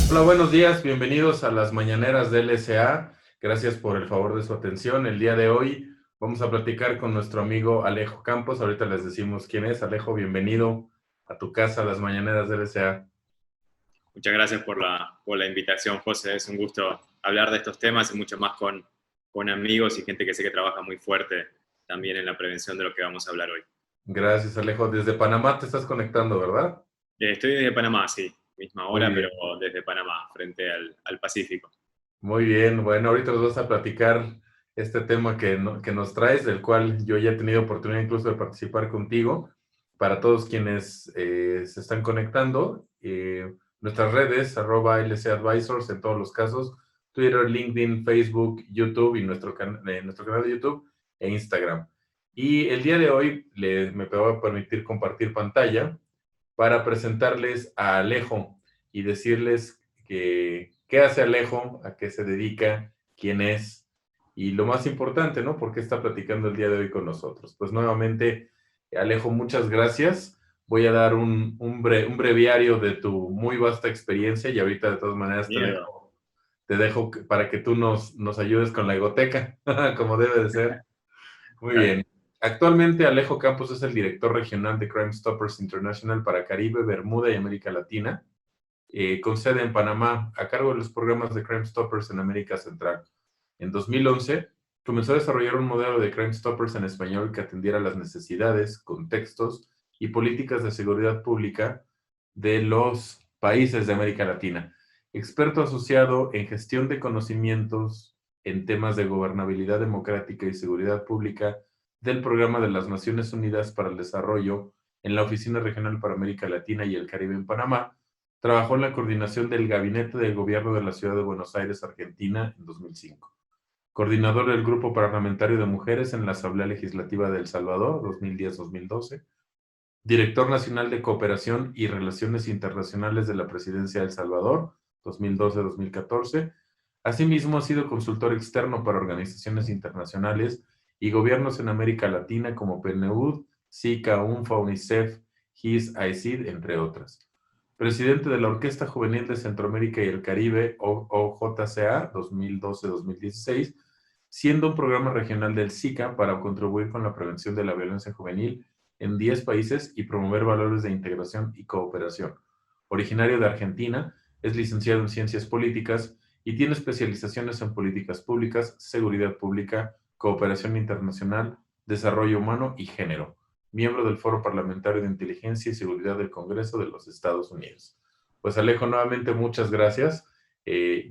Hola, buenos días, bienvenidos a las mañaneras de LSA. Gracias por el favor de su atención. El día de hoy vamos a platicar con nuestro amigo Alejo Campos. Ahorita les decimos quién es. Alejo, bienvenido a tu casa, las mañaneras de LSA. Muchas gracias por la invitación, José. Es un gusto hablar de estos temas y mucho más con amigos y gente que sé que trabaja muy fuerte también en la prevención de lo que vamos a hablar hoy. Gracias, Alejo. Desde Panamá te estás conectando, ¿verdad? Estoy desde Panamá, sí, misma Muy hora, pero bien, desde Panamá, frente al Pacífico. muy bien. Bueno, ahorita nos vas a platicar este tema que nos traes, del cual yo ya he tenido oportunidad incluso de participar contigo. Para todos quienes se están conectando, nuestras redes, @LC Advisors en todos los casos, Twitter, LinkedIn, Facebook, YouTube y nuestro canal de YouTube e Instagram. Y el día de hoy me voy a permitir compartir pantalla para presentarles a Alejo y decirles qué hace Alejo, a qué se dedica, quién es y lo más importante, ¿no? ¿Por qué está platicando el día de hoy con nosotros? Pues nuevamente, Alejo, muchas gracias. Voy a dar un breviario de tu muy vasta experiencia y ahorita de todas maneras Miedo. te dejo para que tú nos ayudes con la egoteca, como debe de ser. Muy Dale. bien. Actualmente Alejo Campos es el director regional de Crime Stoppers International para Caribe, Bermuda y América Latina, con sede en Panamá, a cargo de los programas de Crime Stoppers en América Central. En 2011, comenzó a desarrollar un modelo de Crime Stoppers en español que atendiera las necesidades, contextos y políticas de seguridad pública de los países de América Latina. Experto asociado en gestión de conocimientos en temas de gobernabilidad democrática y seguridad pública del Programa de las Naciones Unidas para el Desarrollo en la Oficina Regional para América Latina y el Caribe en Panamá. Trabajó en la coordinación del Gabinete del Gobierno de la Ciudad de Buenos Aires, Argentina, en 2005. Coordinador del Grupo Parlamentario de Mujeres en la Asamblea Legislativa de El Salvador, 2010-2012. Director Nacional de Cooperación y Relaciones Internacionales de la Presidencia de El Salvador, 2012-2014. Asimismo, ha sido consultor externo para organizaciones internacionales y gobiernos en América Latina como PNUD, SICA, UNFA, UNICEF, GIS, AECID, entre otras. Presidente de la Orquesta Juvenil de Centroamérica y el Caribe, OJCA, 2012-2016, siendo un programa regional del SICA para contribuir con la prevención de la violencia juvenil en 10 países y promover valores de integración y cooperación. Originario de Argentina, es licenciado en Ciencias Políticas y tiene especializaciones en políticas públicas, seguridad pública, cooperación internacional, desarrollo humano y género. Miembro del Foro Parlamentario de Inteligencia y Seguridad del Congreso de los Estados Unidos. Pues Alejo, nuevamente muchas gracias.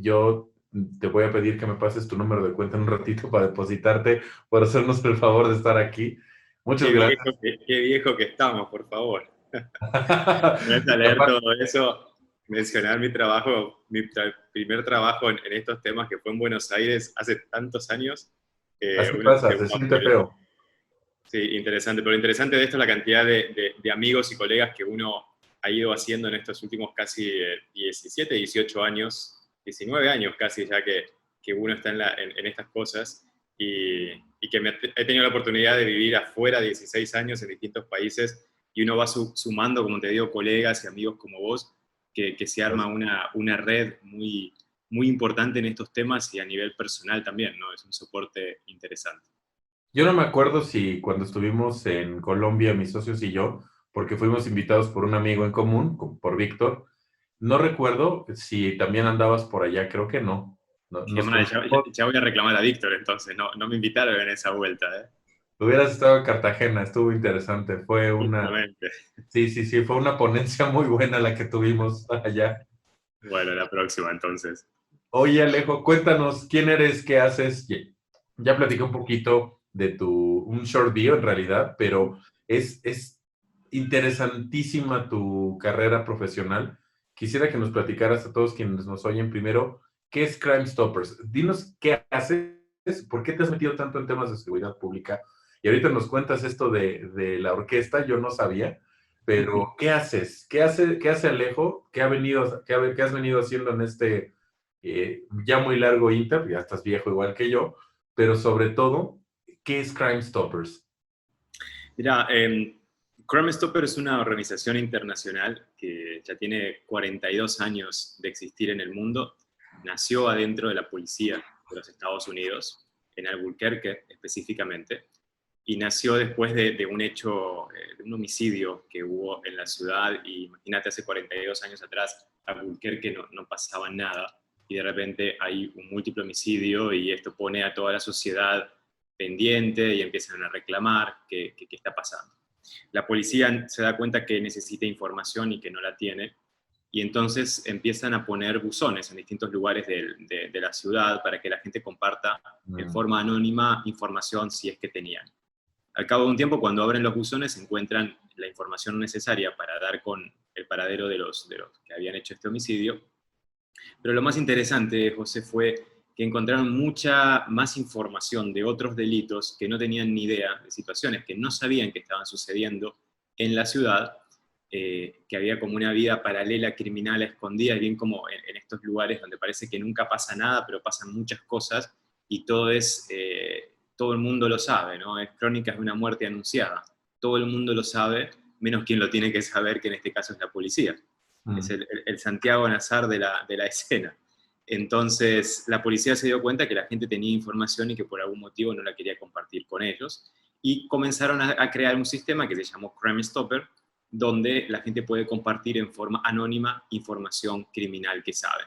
Yo te voy a pedir que me pases tu número de cuenta en un ratito para depositarte, por hacernos el favor de estar aquí. Muchas gracias. Qué viejo que estamos, por favor. Voy a leer todo eso, mencionar mi trabajo, primer trabajo en estos temas que fue en Buenos Aires hace tantos años. Así Uno pasa, dice, se wow, siente feo. sí, interesante. Pero lo interesante de esto es la cantidad de amigos y colegas que uno ha ido haciendo en estos últimos casi 17, 18 años, 19 años casi ya que uno está en estas cosas y que he tenido la oportunidad de vivir afuera 16 años en distintos países y uno va sumando, como te digo, colegas y amigos como vos, que se arma una red muy importante en estos temas y a nivel personal también, ¿no? Es un soporte interesante. Yo no me acuerdo si cuando estuvimos en Colombia, mis socios y yo, porque fuimos invitados por un amigo en común, por Víctor, no recuerdo si también andabas por allá, creo que no. Qué Nos mal, conocimos. ya voy a reclamar a Víctor entonces, no me invitaron en esa vuelta, ¿eh? Hubieras estado en Cartagena, estuvo interesante. Justamente. Sí, sí, sí, fue una ponencia muy buena la que tuvimos allá. Bueno, la próxima entonces. Oye, Alejo, cuéntanos quién eres, qué haces. Ya platiqué un poquito de un short bio en realidad, pero es interesantísima tu carrera profesional. Quisiera que nos platicaras a todos quienes nos oyen primero, ¿qué es Crime Stoppers? Dinos qué haces, por qué te has metido tanto en temas de seguridad pública. Y ahorita nos cuentas esto de la orquesta, yo no sabía, pero ¿qué haces? Qué hace Alejo? ¿Qué has venido haciendo en este ya muy largo Inter? Ya estás viejo igual que yo, pero sobre todo, ¿qué es Crime Stoppers? Mira, Crime Stopper es una organización internacional que ya tiene 42 años de existir en el mundo. Nació adentro de la policía de los Estados Unidos, en Albuquerque específicamente, y nació después de un hecho, de un homicidio que hubo en la ciudad. Y imagínate, hace 42 años atrás, Albuquerque no pasaba nada, y de repente hay un múltiple homicidio, y esto pone a toda la sociedad pendiente y empiezan a reclamar qué está pasando. La policía se da cuenta que necesita información y que no la tiene, y entonces empiezan a poner buzones en distintos lugares de la ciudad para que la gente comparta en forma anónima información si es que tenían. Al cabo de un tiempo, cuando abren los buzones, encuentran la información necesaria para dar con el paradero de los que habían hecho este homicidio. Pero lo más interesante, José, fue que encontraron mucha más información de otros delitos que no tenían ni idea, de situaciones que no sabían que estaban sucediendo en la ciudad, que había como una vida paralela criminal escondida, bien como en estos lugares donde parece que nunca pasa nada, pero pasan muchas cosas, y todo el mundo lo sabe, ¿no? Es crónicas de una muerte anunciada. Todo el mundo lo sabe, menos quien lo tiene que saber, que en este caso es la policía. Es el Santiago Nazar de la escena. Entonces, la policía se dio cuenta que la gente tenía información y que por algún motivo no la quería compartir con ellos, y comenzaron a crear un sistema que se llamó Crime Stopper, donde la gente puede compartir en forma anónima información criminal que sabe.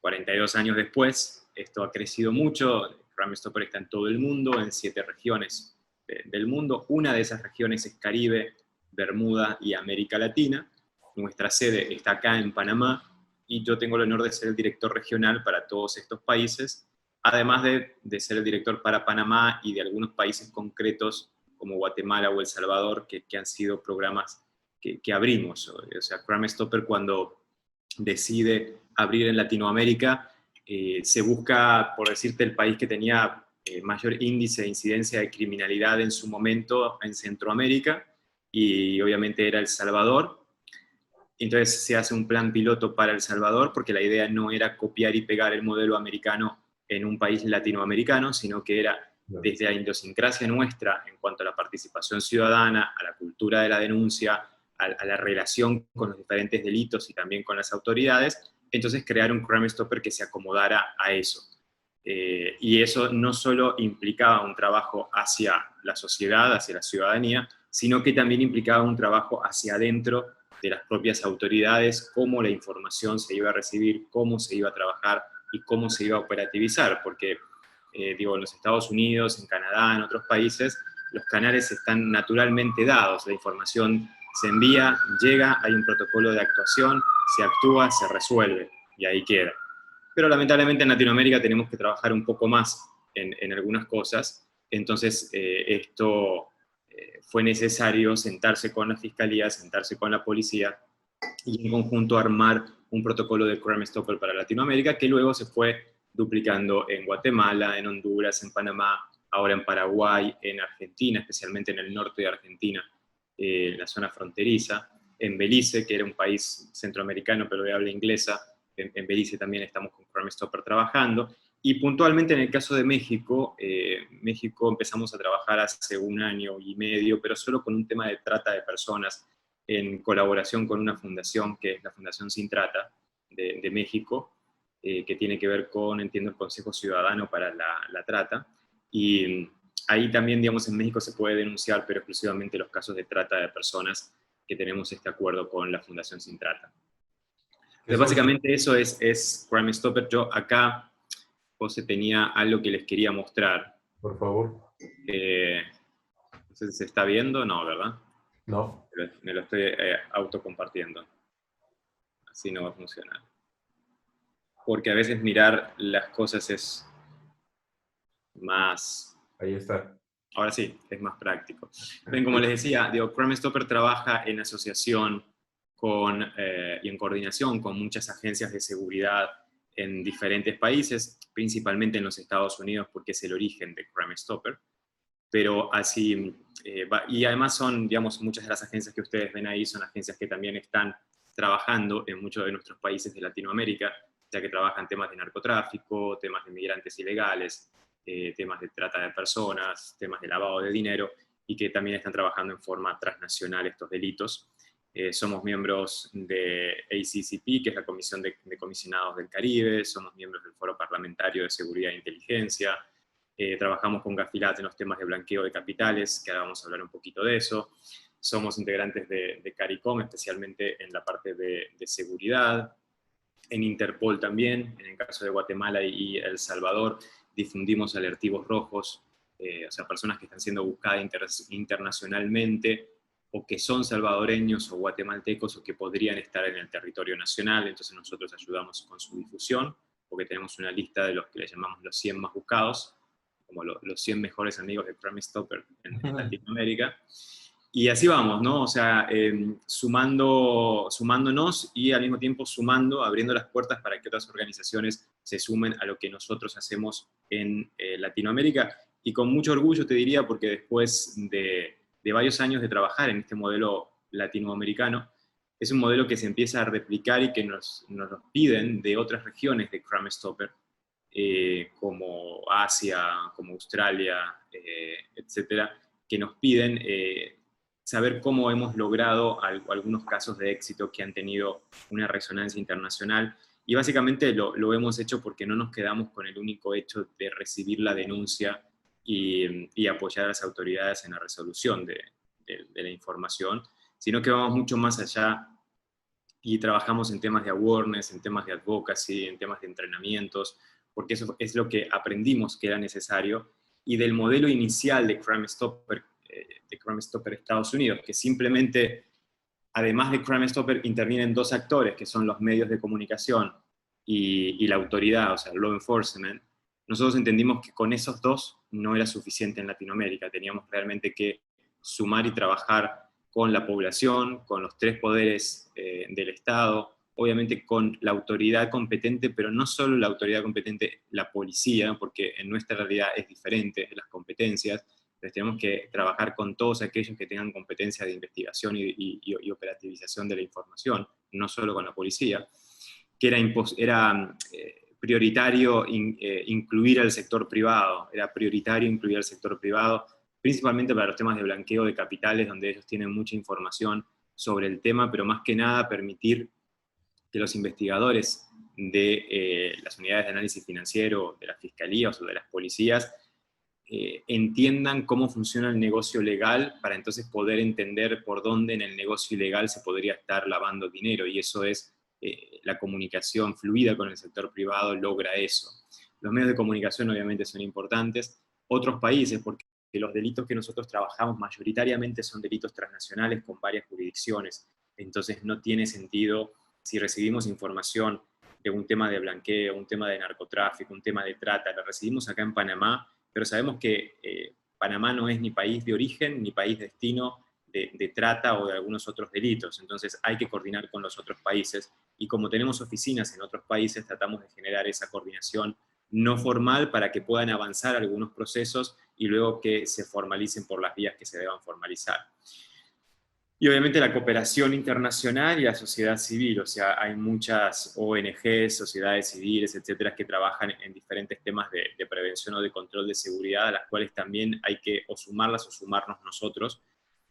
42 años después, esto ha crecido mucho. Crime Stopper está en todo el mundo, en 7 regiones del mundo. Una de esas regiones es Caribe, Bermuda y América Latina. Nuestra sede está acá en Panamá, y yo tengo el honor de ser el director regional para todos estos países, además de ser el director para Panamá y de algunos países concretos como Guatemala o El Salvador, que han sido programas que abrimos. O sea, Crime Stopper, cuando decide abrir en Latinoamérica, se busca, por decirte, el país que tenía mayor índice de incidencia de criminalidad en su momento en Centroamérica, y obviamente era El Salvador. Entonces se hace un plan piloto para El Salvador, porque la idea no era copiar y pegar el modelo americano en un país latinoamericano, sino que era desde la idiosincrasia nuestra en cuanto a la participación ciudadana, a la cultura de la denuncia, a la relación con los diferentes delitos y también con las autoridades. Entonces crear un Crime Stopper que se acomodara a eso. Y eso no solo implicaba un trabajo hacia la sociedad, hacia la ciudadanía, sino que también implicaba un trabajo hacia adentro de las propias autoridades, cómo la información se iba a recibir, cómo se iba a trabajar y cómo se iba a operativizar, porque en los Estados Unidos, en Canadá, en otros países, los canales están naturalmente dados, la información se envía, llega, hay un protocolo de actuación, se actúa, se resuelve, y ahí queda. Pero lamentablemente en Latinoamérica tenemos que trabajar un poco más en algunas cosas. Entonces esto fue necesario sentarse con la fiscalía, sentarse con la policía, y en conjunto armar un protocolo de Crime Stopper para Latinoamérica, que luego se fue duplicando en Guatemala, en Honduras, en Panamá, ahora en Paraguay, en Argentina, especialmente en el norte de Argentina, en la zona fronteriza, en Belice, que era un país centroamericano pero de habla inglesa. En Belice también estamos con Crime Stopper trabajando. Y puntualmente en el caso de México, México empezamos a trabajar hace 1 año y medio, pero solo con un tema de trata de personas, en colaboración con una fundación que es la Fundación Sin Trata de México, que tiene que ver con, entiendo, el Consejo Ciudadano para la Trata. Y ahí también, digamos, en México se puede denunciar, pero exclusivamente los casos de trata de personas, que tenemos este acuerdo con la Fundación Sin Trata. Entonces, básicamente eso es Crime Stopper. Yo acá, José, tenía algo que les quería mostrar. Por favor. No sé si se está viendo, no, ¿verdad? No. Me lo estoy autocompartiendo. Así no va a funcionar. Porque a veces mirar las cosas es más... Ahí está. Ahora sí, es más práctico. Bien, como les decía, Crime Stopper trabaja en asociación y en coordinación con muchas agencias de seguridad en diferentes países, principalmente en los Estados Unidos, porque es el origen de Crime Stopper. Pero así, y además son, digamos, muchas de las agencias que ustedes ven ahí son agencias que también están trabajando en muchos de nuestros países de Latinoamérica, ya que trabajan temas de narcotráfico, temas de migrantes ilegales, temas de trata de personas, temas de lavado de dinero, y que también están trabajando en forma transnacional estos delitos. Somos miembros de ACCP, que es la Comisión de Comisionados del Caribe, somos miembros del Foro Parlamentario de Seguridad e Inteligencia, trabajamos con Gafilat en los temas de blanqueo de capitales, que ahora vamos a hablar un poquito de eso. Somos integrantes de CARICOM, especialmente en la parte de seguridad. En Interpol también, en el caso de Guatemala y El Salvador, difundimos alertivos rojos, o sea, personas que están siendo buscadas internacionalmente, o que son salvadoreños o guatemaltecos, o que podrían estar en el territorio nacional. Entonces nosotros ayudamos con su difusión, porque tenemos una lista de los que le llamamos los 100 más buscados, como los 100 mejores amigos de Crime Stopper en Latinoamérica. Y así vamos, ¿no? O sea, sumándonos y al mismo tiempo abriendo las puertas para que otras organizaciones se sumen a lo que nosotros hacemos en Latinoamérica. Y con mucho orgullo te diría, porque después de varios años de trabajar en este modelo latinoamericano, es un modelo que se empieza a replicar y que nos lo piden de otras regiones de Crime Stopper, como Asia, como Australia, etcétera, que nos piden saber cómo hemos logrado algunos casos de éxito que han tenido una resonancia internacional. Y básicamente lo hemos hecho porque no nos quedamos con el único hecho de recibir la denuncia y apoyar a las autoridades en la resolución de la información, sino que vamos mucho más allá y trabajamos en temas de awareness, en temas de advocacy, en temas de entrenamientos, porque eso es lo que aprendimos que era necesario, y del modelo inicial de Crime Stopper Estados Unidos, que simplemente, además de Crime Stopper, intervienen dos actores, que son los medios de comunicación y la autoridad, o sea, el law enforcement. Nosotros entendimos que con esos dos no era suficiente en Latinoamérica, teníamos realmente que sumar y trabajar con la población, con los tres poderes del Estado, obviamente con la autoridad competente, pero no solo la autoridad competente, la policía, porque en nuestra realidad es diferente las competencias. Entonces tenemos que trabajar con todos aquellos que tengan competencia de investigación y operativización de la información, no solo con la policía, que era prioritario incluir al sector privado, principalmente para los temas de blanqueo de capitales, donde ellos tienen mucha información sobre el tema, pero más que nada permitir que los investigadores de las unidades de análisis financiero, de las fiscalías o de las policías, entiendan cómo funciona el negocio legal, para entonces poder entender por dónde en el negocio ilegal se podría estar lavando dinero, y eso es la comunicación fluida con el sector privado logra eso. Los medios de comunicación obviamente son importantes. Otros países, porque los delitos que nosotros trabajamos mayoritariamente son delitos transnacionales con varias jurisdicciones, entonces no tiene sentido, si recibimos información de un tema de blanqueo, un tema de narcotráfico, un tema de trata, la recibimos acá en Panamá, pero sabemos que Panamá no es ni país de origen ni país destino de trata o de algunos otros delitos, entonces hay que coordinar con los otros países, y como tenemos oficinas en otros países, tratamos de generar esa coordinación no formal para que puedan avanzar algunos procesos y luego que se formalicen por las vías que se deban formalizar. Y obviamente la cooperación internacional y la sociedad civil, o sea, hay muchas ONGs, sociedades civiles, etcétera, que trabajan en diferentes temas de prevención o de control de seguridad, a las cuales también hay que o sumarlas o sumarnos nosotros.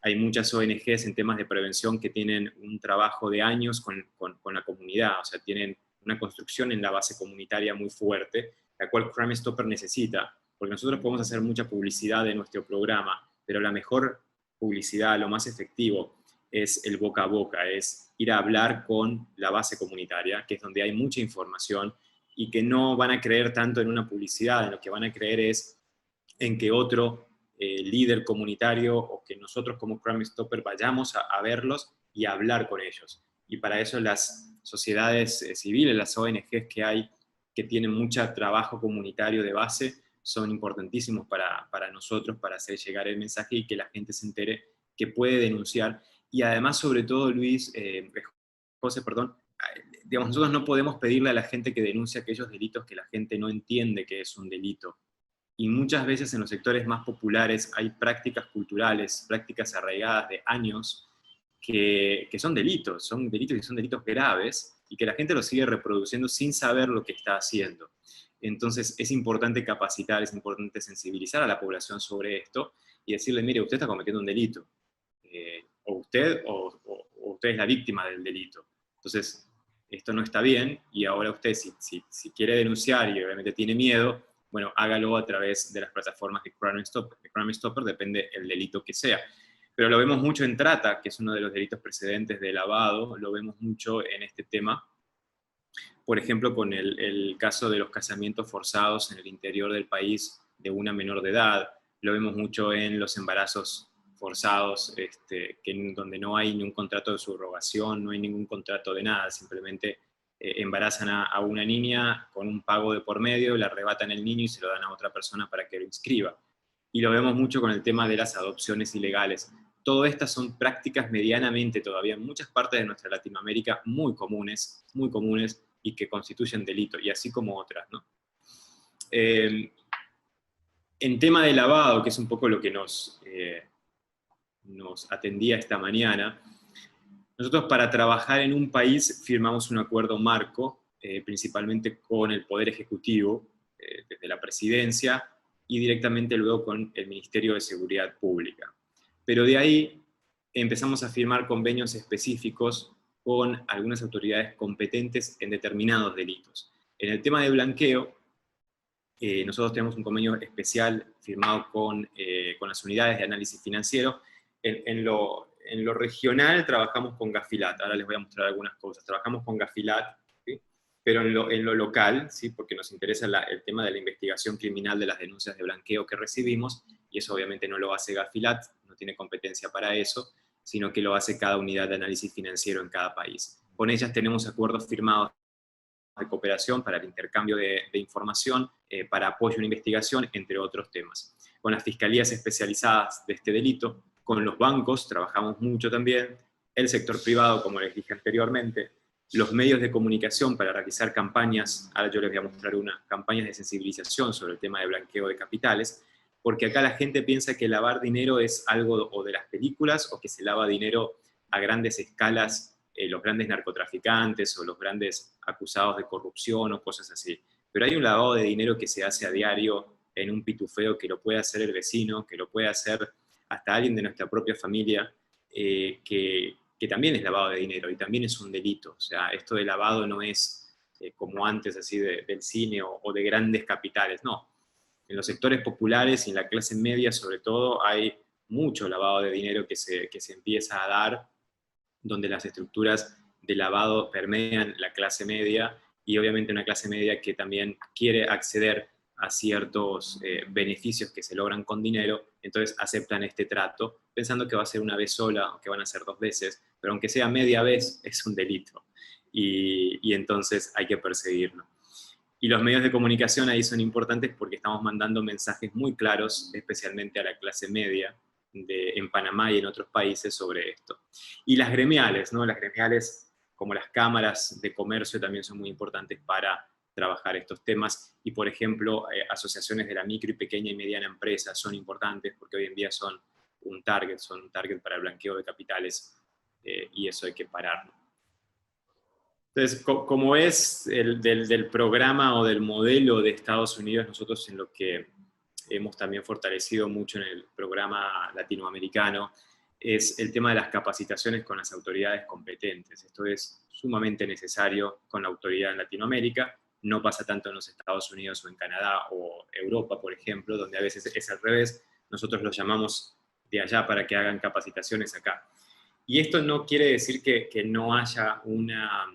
Hay muchas ONGs en temas de prevención que tienen un trabajo de años con la comunidad, o sea, tienen una construcción en la base comunitaria muy fuerte, la cual Crime Stopper necesita, porque nosotros podemos hacer mucha publicidad de nuestro programa, pero la mejor publicidad, lo más efectivo, es el boca a boca, es ir a hablar con la base comunitaria, que es donde hay mucha información, y que no van a creer tanto en una publicidad, en lo que van a creer es en que otro líder comunitario o que nosotros como Crime Stopper vayamos a verlos y a hablar con ellos. Y para eso las sociedades civiles, las ONGs que hay, que tienen mucho trabajo comunitario de base, son importantísimos para nosotros, para hacer llegar el mensaje y que la gente se entere que puede denunciar. Y además, sobre todo, José, perdón, digamos, nosotros no podemos pedirle a la gente que denuncie aquellos delitos que la gente no entiende que es un delito. Y muchas veces en los sectores más populares hay prácticas culturales, prácticas arraigadas de años, que son delitos y son delitos graves, y que la gente los sigue reproduciendo sin saber lo que está haciendo. Entonces es importante capacitar, es importante sensibilizar a la población sobre esto, y decirle, mire, usted está cometiendo un delito. O usted es la víctima del delito. Entonces, esto no está bien, y ahora usted, si quiere denunciar y obviamente tiene miedo, bueno, hágalo a través de las plataformas de Crime Stopper. De Crime Stopper depende el delito que sea. Pero lo vemos mucho en trata, que es uno de los delitos precedentes de lavado, lo vemos mucho en este tema. Por ejemplo, con el caso de los casamientos forzados en el interior del país de una menor de edad, lo vemos mucho en los embarazos forzados, donde no hay ningún contrato de subrogación, no hay ningún contrato de nada, simplemente embarazan a una niña con un pago de por medio, le arrebatan el niño y se lo dan a otra persona para que lo inscriba. Y lo vemos mucho con el tema de las adopciones ilegales. Todas estas son prácticas medianamente todavía en muchas partes de nuestra Latinoamérica muy comunes, y que constituyen delito, y así como otras, ¿no? En tema de lavado, que es un poco lo que nos atendía esta mañana, nosotros para trabajar en un país firmamos un acuerdo marco, principalmente con el Poder Ejecutivo, desde la Presidencia, y directamente luego con el Ministerio de Seguridad Pública. Pero de ahí empezamos a firmar convenios específicos con algunas autoridades competentes en determinados delitos. En el tema de blanqueo, nosotros tenemos un convenio especial firmado con las unidades de análisis financiero. En lo regional trabajamos con Gafilat, ahora les voy a mostrar algunas cosas. Trabajamos con Gafilat, ¿sí? Pero en lo local, ¿sí? Porque nos interesa el tema de la investigación criminal de las denuncias de blanqueo que recibimos, y eso obviamente no lo hace Gafilat, no tiene competencia para eso, sino que lo hace cada unidad de análisis financiero en cada país. Con ellas tenemos acuerdos firmados de cooperación para el intercambio de información, para apoyo en investigación, entre otros temas. Con las fiscalías especializadas de este delito, con los bancos trabajamos mucho también, el sector privado, como les dije anteriormente, los medios de comunicación para realizar campañas, ahora yo les voy a mostrar campañas de sensibilización sobre el tema de blanqueo de capitales, porque acá la gente piensa que lavar dinero es algo o de las películas, o que se lava dinero a grandes escalas, los grandes narcotraficantes o los grandes acusados de corrupción o cosas así. Pero hay un lavado de dinero que se hace a diario en un pitufeo, que lo puede hacer el vecino, que lo puede hacer hasta alguien de nuestra propia familia, que también es lavado de dinero y también es un delito. O sea, esto de lavado no es como antes, así del cine o de grandes capitales, no. En los sectores populares y en la clase media, sobre todo, hay mucho lavado de dinero que se empieza a dar, donde las estructuras de lavado permean la clase media, y obviamente una clase media que también quiere acceder a ciertos beneficios que se logran con dinero, entonces aceptan este trato, pensando que va a ser una vez sola o que van a ser 2 veces, pero aunque sea media vez, es un delito, y entonces hay que perseguirlo. Y los medios de comunicación ahí son importantes porque estamos mandando mensajes muy claros, especialmente a la clase media en Panamá y en otros países, sobre esto. Y las gremiales, ¿no? Las gremiales, como las cámaras de comercio, también son muy importantes para trabajar estos temas. Y, por ejemplo, asociaciones de la micro y pequeña y mediana empresa son importantes porque hoy en día son un target para el blanqueo de capitales, y eso hay que pararlo. Entonces, como es del programa o del modelo de Estados Unidos, nosotros en lo que hemos también fortalecido mucho en el programa latinoamericano es el tema de las capacitaciones con las autoridades competentes. Esto es sumamente necesario con la autoridad en Latinoamérica. No pasa tanto en los Estados Unidos o en Canadá o Europa, por ejemplo, donde a veces es al revés. Nosotros los llamamos de allá para que hagan capacitaciones acá. Y esto no quiere decir que no haya una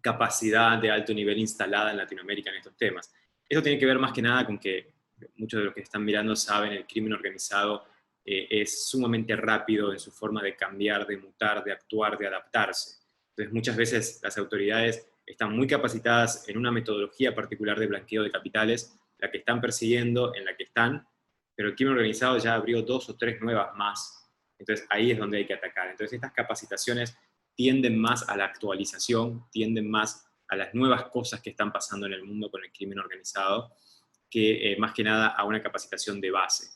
capacidad de alto nivel instalada en Latinoamérica en estos temas. Eso tiene que ver más que nada con que muchos de los que están mirando saben, el crimen organizado es sumamente rápido en su forma de cambiar, de mutar, de actuar, de adaptarse. Entonces muchas veces las autoridades están muy capacitadas en una metodología particular de blanqueo de capitales, la que están persiguiendo, en la que están, pero el crimen organizado ya abrió 2 o 3 nuevas más. Entonces ahí es donde hay que atacar. Entonces estas capacitaciones tienden más a la actualización, tienden más a las nuevas cosas que están pasando en el mundo con el crimen organizado, que más que nada a una capacitación de base.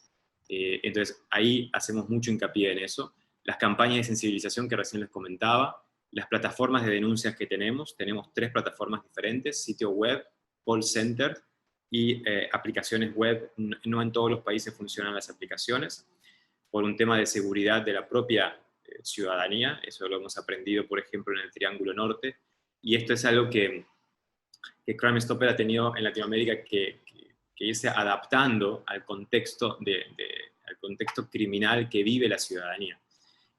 Entonces ahí hacemos mucho hincapié en eso. Las campañas de sensibilización que recién les comentaba, las plataformas de denuncias que tenemos 3 plataformas diferentes: sitio web, call center y aplicaciones web. No en todos los países funcionan las aplicaciones, por un tema de seguridad de la propia ciudadanía. Eso lo hemos aprendido, por ejemplo, en el Triángulo Norte, y esto es algo que Crime Stopper ha tenido en Latinoamérica que irse adaptando al contexto, al contexto criminal que vive la ciudadanía.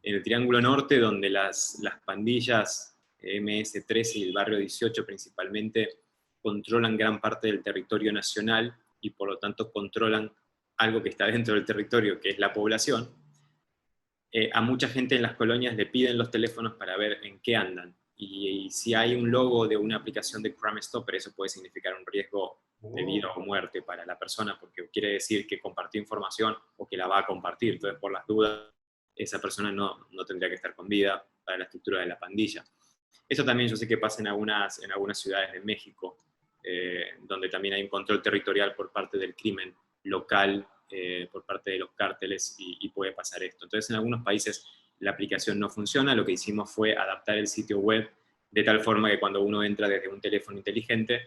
En el Triángulo Norte, donde las pandillas MS-13 y el Barrio 18 principalmente controlan gran parte del territorio nacional y por lo tanto controlan algo que está dentro del territorio, que es la población, a mucha gente en las colonias le piden los teléfonos para ver en qué andan. Y si hay un logo de una aplicación de Crime Stopper, eso puede significar un riesgo de vida o muerte para la persona, porque quiere decir que compartió información o que la va a compartir. Entonces, por las dudas, esa persona no tendría que estar con vida para la estructura de la pandilla. Eso también yo sé que pasa en algunas ciudades de México, donde también hay un control territorial por parte del crimen local, por parte de los cárteles, y puede pasar esto. Entonces, en algunos países la aplicación no funciona. Lo que hicimos fue adaptar el sitio web de tal forma que cuando uno entra desde un teléfono inteligente,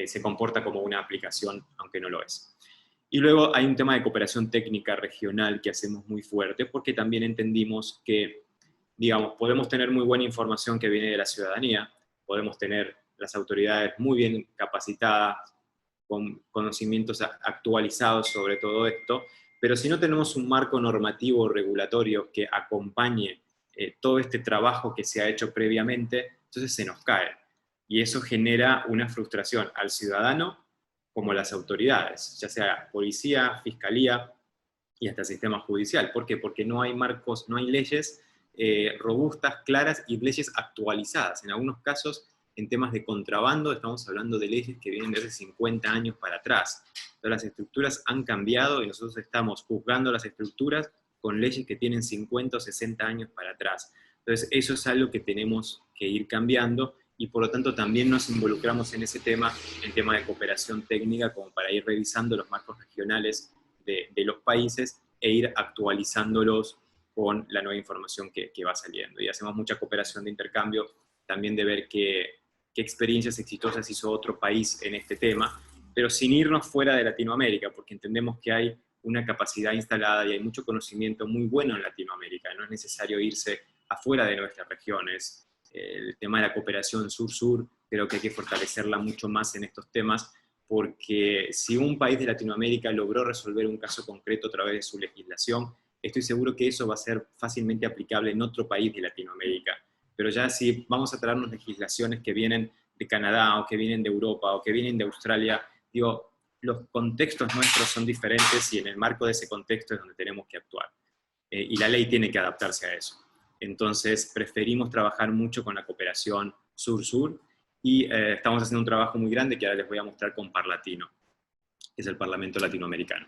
se comporta como una aplicación, aunque no lo es. Y luego hay un tema de cooperación técnica regional que hacemos muy fuerte, porque también entendimos que, digamos, podemos tener muy buena información que viene de la ciudadanía, podemos tener las autoridades muy bien capacitadas, con conocimientos actualizados sobre todo esto, pero si no tenemos un marco normativo regulatorio que acompañe todo este trabajo que se ha hecho previamente, entonces se nos cae. Y eso genera una frustración al ciudadano como a las autoridades, ya sea policía, fiscalía y hasta el sistema judicial. ¿Por qué? Porque no hay marcos, no hay leyes robustas, claras y leyes actualizadas. En algunos casos, en temas de contrabando, estamos hablando de leyes que vienen de hace 50 años para atrás. Entonces, las estructuras han cambiado y nosotros estamos juzgando las estructuras con leyes que tienen 50 o 60 años para atrás. Entonces, eso es algo que tenemos que ir cambiando, y por lo tanto también nos involucramos en ese tema, en tema de cooperación técnica, como para ir revisando los marcos regionales de los países e ir actualizándolos con la nueva información que va saliendo. Y hacemos mucha cooperación de intercambio, también de ver qué experiencias exitosas hizo otro país en este tema, pero sin irnos fuera de Latinoamérica, porque entendemos que hay una capacidad instalada y hay mucho conocimiento muy bueno en Latinoamérica. No es necesario irse afuera de nuestras regiones. El tema de la cooperación sur-sur, creo que hay que fortalecerla mucho más en estos temas, porque si un país de Latinoamérica logró resolver un caso concreto a través de su legislación, estoy seguro que eso va a ser fácilmente aplicable en otro país de Latinoamérica. Pero ya si vamos a traernos legislaciones que vienen de Canadá, o que vienen de Europa, o que vienen de Australia, digo, los contextos nuestros son diferentes, y en el marco de ese contexto es donde tenemos que actuar. Y la ley tiene que adaptarse a eso. Entonces, preferimos trabajar mucho con la cooperación sur-sur, y estamos haciendo un trabajo muy grande que ahora les voy a mostrar con Parlatino, que es el Parlamento Latinoamericano.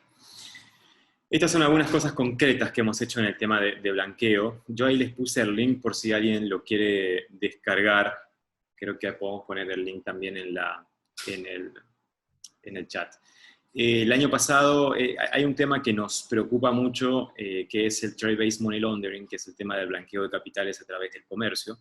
Estas son algunas cosas concretas que hemos hecho en el tema de blanqueo. Yo ahí les puse el link por si alguien lo quiere descargar. Creo que podemos poner el link también en el chat. El año pasado hay un tema que nos preocupa mucho, que es el Trade-Based Money Laundering, que es el tema del blanqueo de capitales a través del comercio.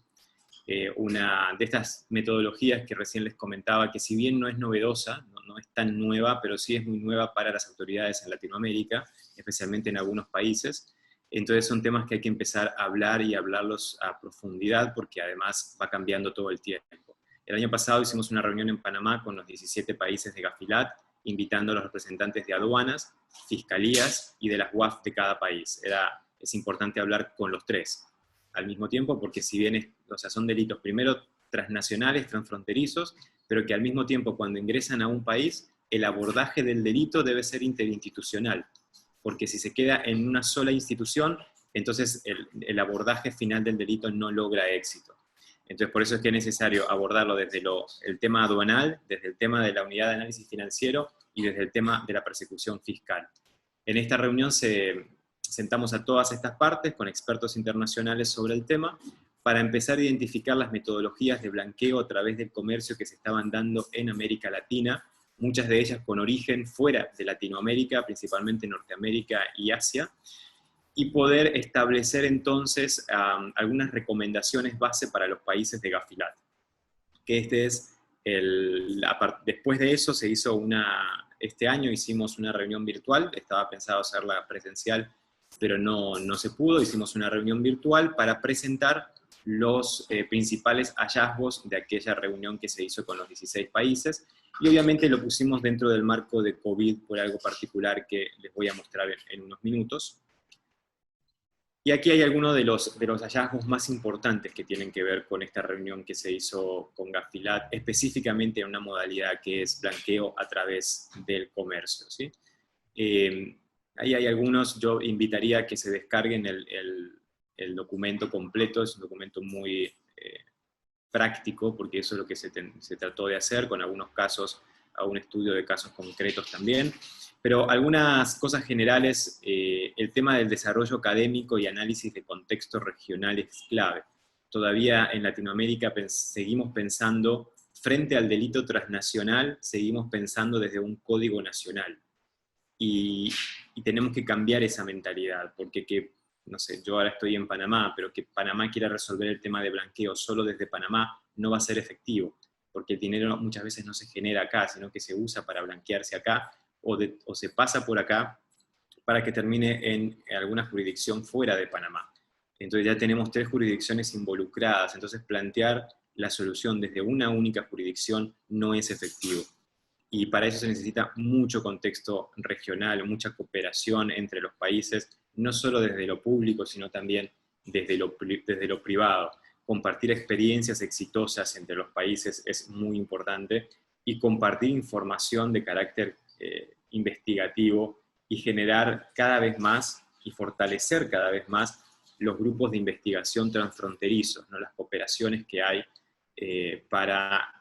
Una de estas metodologías que recién les comentaba, que si bien no es novedosa, no es tan nueva, pero sí es muy nueva para las autoridades en Latinoamérica, especialmente en algunos países. Entonces son temas que hay que empezar a hablar y hablarlos a profundidad, porque además va cambiando todo el tiempo. El año pasado hicimos una reunión en Panamá con los 17 países de Gafilat, invitando a los representantes de aduanas, fiscalías y de las UAF de cada país. Es importante hablar con los tres al mismo tiempo, porque si bien son delitos primero transnacionales, transfronterizos, pero que al mismo tiempo cuando ingresan a un país, el abordaje del delito debe ser interinstitucional, porque si se queda en una sola institución, entonces el abordaje final del delito no logra éxito. Entonces por eso es que es necesario abordarlo desde el tema aduanal, desde el tema de la unidad de análisis financiero y desde el tema de la persecución fiscal. En esta reunión sentamos a todas estas partes con expertos internacionales sobre el tema para empezar a identificar las metodologías de blanqueo a través del comercio que se estaban dando en América Latina, muchas de ellas con origen fuera de Latinoamérica, principalmente Norteamérica y Asia, y poder establecer entonces algunas recomendaciones base para los países de Gafilat. Que después de eso se hizo una este año hicimos una reunión virtual, estaba pensado hacerla presencial, pero no se pudo. Hicimos una reunión virtual para presentar los principales hallazgos de aquella reunión que se hizo con los 16 países, y obviamente lo pusimos dentro del marco de COVID por algo particular que les voy a mostrar en unos minutos. Y aquí hay algunos de los hallazgos más importantes que tienen que ver con esta reunión que se hizo con Gafilat, específicamente en una modalidad que es blanqueo a través del comercio, ¿sí? Ahí hay algunos, yo invitaría a que se descarguen el documento completo, es un documento muy práctico, porque eso es lo que se trató de hacer, con algunos casos, a un estudio de casos concretos también. Pero algunas cosas generales, el tema del desarrollo académico y análisis de contexto regional es clave. Todavía en Latinoamérica seguimos pensando, frente al delito transnacional, seguimos pensando desde un código nacional. Y tenemos que cambiar esa mentalidad, porque no sé, yo ahora estoy en Panamá, pero que Panamá quiera resolver el tema de blanqueo solo desde Panamá no va a ser efectivo, porque el dinero muchas veces no se genera acá, sino que se usa para blanquearse acá, o se pasa por acá para que termine en alguna jurisdicción fuera de Panamá. Entonces ya tenemos 3 jurisdicciones involucradas, entonces plantear la solución desde una única jurisdicción no es efectivo. Y para eso se necesita mucho contexto regional, mucha cooperación entre los países, no solo desde lo público, sino también desde lo privado. Compartir experiencias exitosas entre los países es muy importante, y compartir información de carácter investigativo, y generar cada vez más y fortalecer cada vez más los grupos de investigación transfronterizos, ¿no? Las cooperaciones que hay para...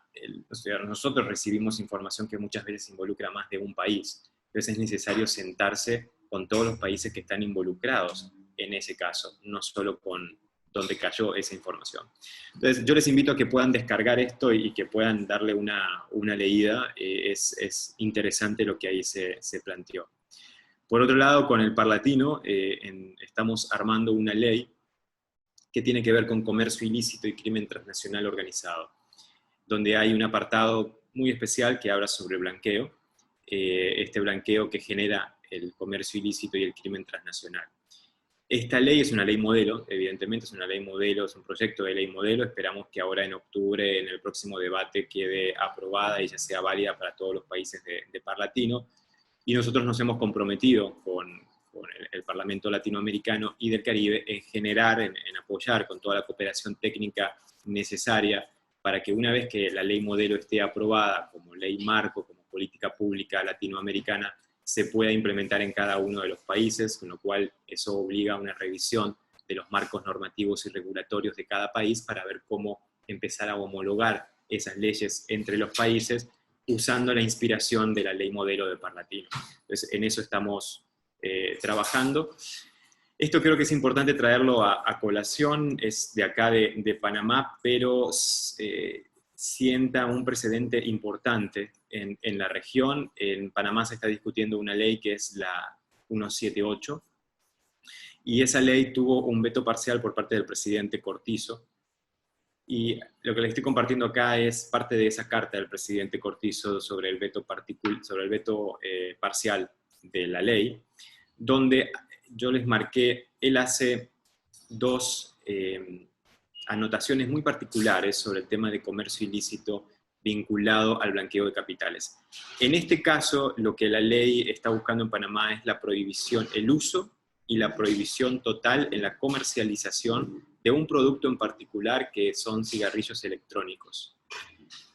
O sea, nosotros recibimos información que muchas veces involucra más de un país, entonces es necesario sentarse con todos los países que están involucrados en ese caso, no solo con donde cayó esa información. Entonces yo les invito a que puedan descargar esto y que puedan darle una leída, es interesante lo que ahí se planteó. Por otro lado, con el Parlatino estamos armando una ley que tiene que ver con comercio ilícito y crimen transnacional organizado, donde hay un apartado muy especial que habla sobre blanqueo, este blanqueo que genera el comercio ilícito y el crimen transnacional. Esta ley es una ley modelo, evidentemente es una ley modelo, es un proyecto de ley modelo, esperamos que ahora en octubre, en el próximo debate, quede aprobada y ya sea válida para todos los países de Parlatino, y nosotros nos hemos comprometido con el Parlamento Latinoamericano y del Caribe en generar, en apoyar con toda la cooperación técnica necesaria, para que una vez que la ley modelo esté aprobada como ley marco, como política pública latinoamericana, se pueda implementar en cada uno de los países, con lo cual eso obliga a una revisión de los marcos normativos y regulatorios de cada país para ver cómo empezar a homologar esas leyes entre los países usando la inspiración de la ley modelo de Parlatino. Entonces, en eso estamos trabajando. Esto creo que es importante traerlo a colación, es de acá de Panamá, pero sienta un precedente importante en la región. En Panamá se está discutiendo una ley que es la 178, y esa ley tuvo un veto parcial por parte del presidente Cortizo, y lo que les estoy compartiendo acá es parte de esa carta del presidente Cortizo sobre el veto parcial de la ley, donde yo les marqué, él hace 2 anotaciones muy particulares sobre el tema de comercio ilícito vinculado al blanqueo de capitales. En este caso, lo que la ley está buscando en Panamá es la prohibición, el uso y la prohibición total en la comercialización de un producto en particular, que son cigarrillos electrónicos.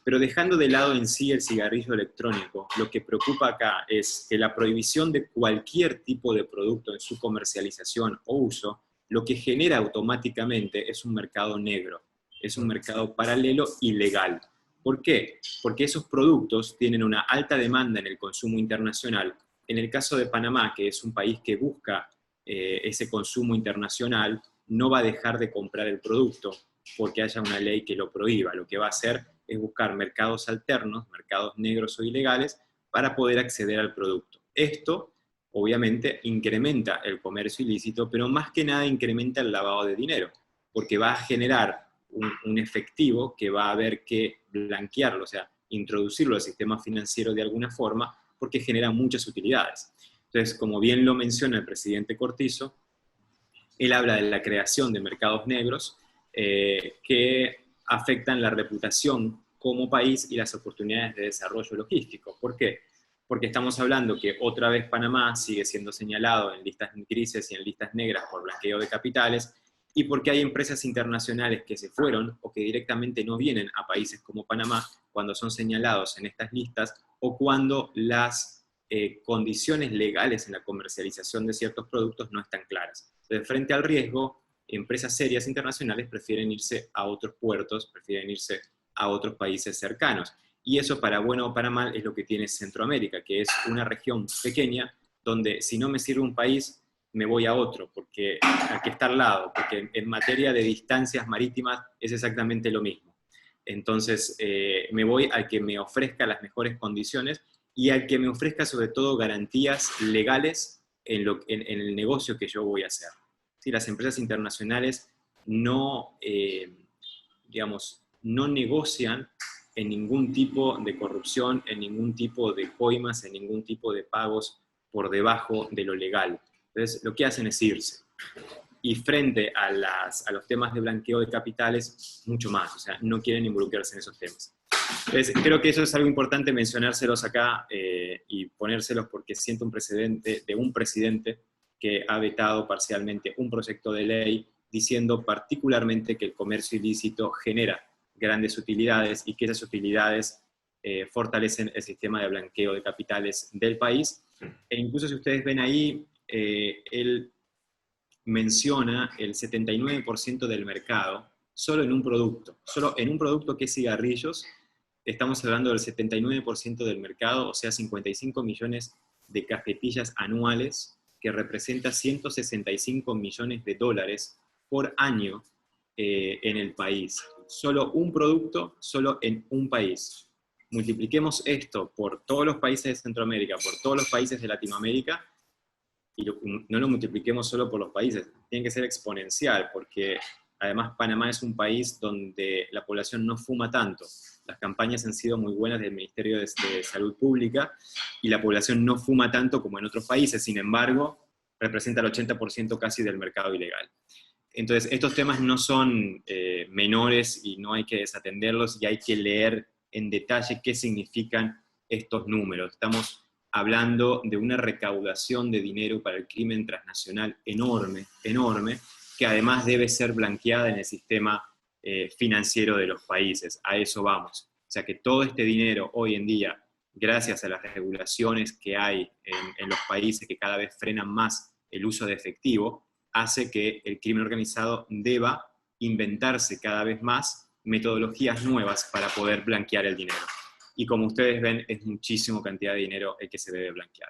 Pero dejando de lado en sí el cigarrillo electrónico, lo que preocupa acá es que la prohibición de cualquier tipo de producto en su comercialización o uso, lo que genera automáticamente es un mercado negro, es un mercado paralelo ilegal. ¿Por qué? Porque esos productos tienen una alta demanda en el consumo internacional. En el caso de Panamá, que es un país que busca ese consumo internacional, no va a dejar de comprar el producto porque haya una ley que lo prohíba. Lo que va a hacer es buscar mercados alternos, mercados negros o ilegales, para poder acceder al producto. Esto, obviamente, incrementa el comercio ilícito, pero más que nada incrementa el lavado de dinero, porque va a generar un efectivo que va a haber que blanquearlo, o sea, introducirlo al sistema financiero de alguna forma, porque genera muchas utilidades. Entonces, como bien lo menciona el presidente Cortizo, él habla de la creación de mercados negros que afectan la reputación como país y las oportunidades de desarrollo logístico. ¿Por qué? Porque estamos hablando que otra vez Panamá sigue siendo señalado en listas grises y en listas negras por blanqueo de capitales, y porque hay empresas internacionales que se fueron o que directamente no vienen a países como Panamá cuando son señalados en estas listas, o cuando las condiciones legales en la comercialización de ciertos productos no están claras. Entonces, frente al riesgo, empresas serias internacionales prefieren irse a otros puertos, prefieren irse a otros países cercanos. Y eso, para bueno o para mal, es lo que tiene Centroamérica, que es una región pequeña donde si no me sirve un país, me voy a otro, porque hay que estar al lado, porque en materia de distancias marítimas es exactamente lo mismo. Entonces, me voy al que me ofrezca las mejores condiciones y al que me ofrezca sobre todo garantías legales en el negocio que yo voy a hacer. ¿Sí? Las empresas internacionales no, digamos, no negocian en ningún tipo de corrupción, en ningún tipo de coimas, en ningún tipo de pagos por debajo de lo legal. Entonces, lo que hacen es irse. Y frente a los temas de blanqueo de capitales, mucho más. O sea, no quieren involucrarse en esos temas. Entonces, creo que eso es algo importante mencionárselos acá y ponérselos, porque siento un precedente de un presidente que ha vetado parcialmente un proyecto de ley diciendo particularmente que el comercio ilícito genera grandes utilidades y que esas utilidades fortalecen el sistema de blanqueo de capitales del país. E incluso si ustedes ven ahí, él menciona el 79% del mercado solo en un producto que es cigarrillos. Estamos hablando del 79% del mercado, o sea, 55 millones de cajetillas anuales, que representa 165 millones de dólares por año en el país. Solo un producto, solo en un país. Multipliquemos esto por todos los países de Centroamérica, por todos los países de Latinoamérica, y no lo multipliquemos solo por los países, tiene que ser exponencial, porque además Panamá es un país donde la población no fuma tanto. Las campañas han sido muy buenas del Ministerio de Salud Pública y la población no fuma tanto como en otros países, sin embargo, representa el 80% casi del mercado ilegal. Entonces, estos temas no son menores y no hay que desatenderlos, y hay que leer en detalle qué significan estos números. Estamos hablando de una recaudación de dinero para el crimen transnacional enorme, enorme, que además debe ser blanqueada en el sistema financiero de los países. A eso vamos. O sea que todo este dinero hoy en día, gracias a las regulaciones que hay en los países que cada vez frenan más el uso de efectivo, hace que el crimen organizado deba inventarse cada vez más metodologías nuevas para poder blanquear el dinero. Y como ustedes ven, es muchísima cantidad de dinero el que se debe blanquear.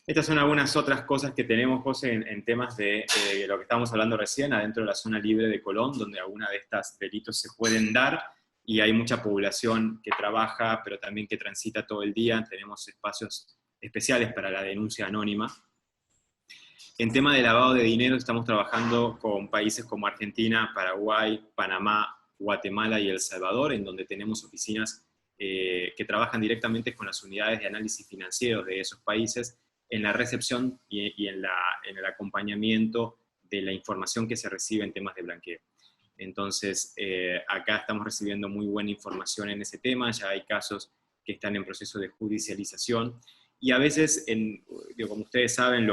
Estas son algunas otras cosas que tenemos, José, en temas de lo que estábamos hablando recién, adentro de la zona libre de Colón, donde algunas de estas delitos se pueden dar, y hay mucha población que trabaja, pero también que transita todo el día. Tenemos espacios especiales para la denuncia anónima. En tema de lavado de dinero, estamos trabajando con países como Argentina, Paraguay, Panamá, Guatemala y El Salvador, en donde tenemos oficinas que trabajan directamente con las unidades de análisis financiero de esos países en la recepción y en el acompañamiento de la información que se recibe en temas de blanqueo. Entonces, acá estamos recibiendo muy buena información en ese tema. Ya hay casos que están en proceso de judicialización, y a veces, como ustedes saben,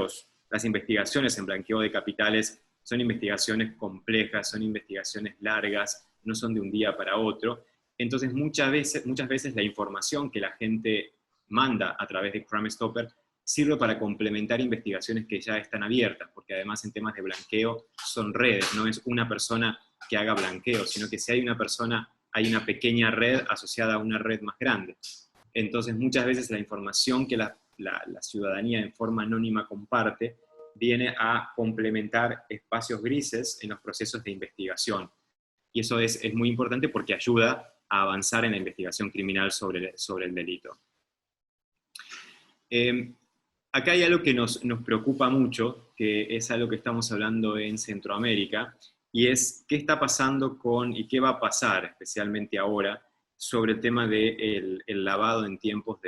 las investigaciones en blanqueo de capitales son investigaciones complejas, son investigaciones largas, no son de un día para otro. Entonces, muchas veces la información que la gente manda a través de Crime Stopper sirve para complementar investigaciones que ya están abiertas, porque además en temas de blanqueo son redes, no es una persona que haga blanqueo, sino que si hay una persona, hay una pequeña red asociada a una red más grande. Entonces, muchas veces la información que la ciudadanía en forma anónima comparte viene a complementar espacios grises en los procesos de investigación. Y eso es muy importante porque ayuda a avanzar en la investigación criminal sobre el delito. Acá hay algo que nos preocupa mucho, que es algo que estamos hablando en Centroamérica, y es qué está pasando y qué va a pasar, especialmente ahora, sobre el tema del lavado en tiempos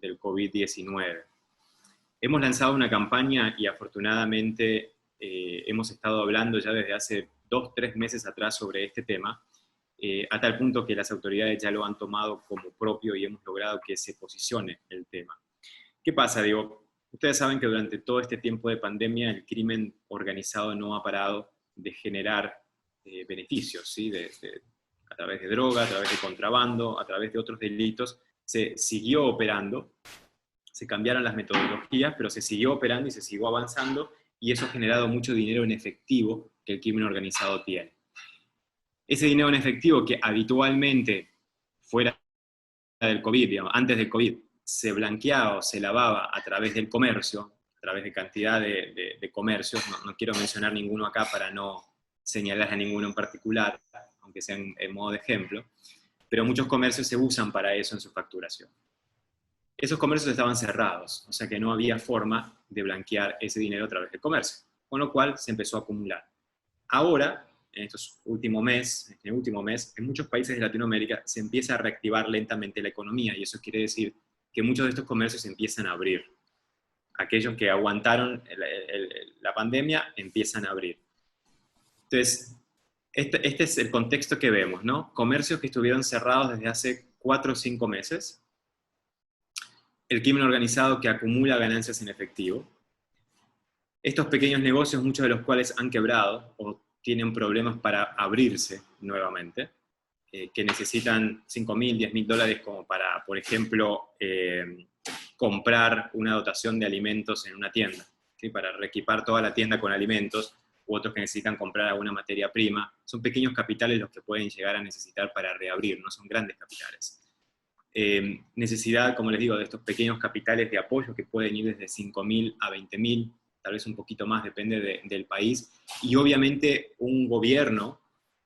del COVID-19. Hemos lanzado una campaña y afortunadamente hemos estado hablando ya desde hace 2-3 meses atrás sobre este tema, a tal punto que las autoridades ya lo han tomado como propio y hemos logrado que se posicione el tema. ¿Qué pasa? Digo, ustedes saben que durante todo este tiempo de pandemia el crimen organizado no ha parado de generar beneficios, ¿sí? A través de droga, a través de contrabando, a través de otros delitos, se siguió operando, se cambiaron las metodologías, pero se siguió operando y se siguió avanzando, y eso ha generado mucho dinero en efectivo que el crimen organizado tiene. Ese dinero en efectivo que habitualmente, fuera del COVID, digamos, antes del COVID, se blanqueaba o se lavaba a través del comercio, a través de cantidad de comercios, no quiero mencionar ninguno acá para no señalar a ninguno en particular, aunque sea en modo de ejemplo, pero muchos comercios se usan para eso en su facturación. Esos comercios estaban cerrados, o sea que no había forma de blanquear ese dinero a través del comercio, con lo cual se empezó a acumular. Ahora, en este último mes, en muchos países de Latinoamérica se empieza a reactivar lentamente la economía, y eso quiere decir que muchos de estos comercios empiezan a abrir. Aquellos que aguantaron la pandemia empiezan a abrir. Entonces, este es el contexto que vemos, ¿no? Comercios que estuvieron cerrados desde hace 4 o 5 meses, el crimen organizado que acumula ganancias en efectivo, estos pequeños negocios, muchos de los cuales han quebrado o tienen problemas para abrirse nuevamente, que necesitan $5.000, $10.000 como para, por ejemplo, comprar una dotación de alimentos en una tienda, ¿sí? Para reequipar toda la tienda con alimentos, u otros que necesitan comprar alguna materia prima. Son pequeños capitales los que pueden llegar a necesitar para reabrir, no son grandes capitales. Necesidad, como les digo, de estos pequeños capitales de apoyo que pueden ir desde 5.000 a 20.000, tal vez un poquito más, depende del país, y obviamente un gobierno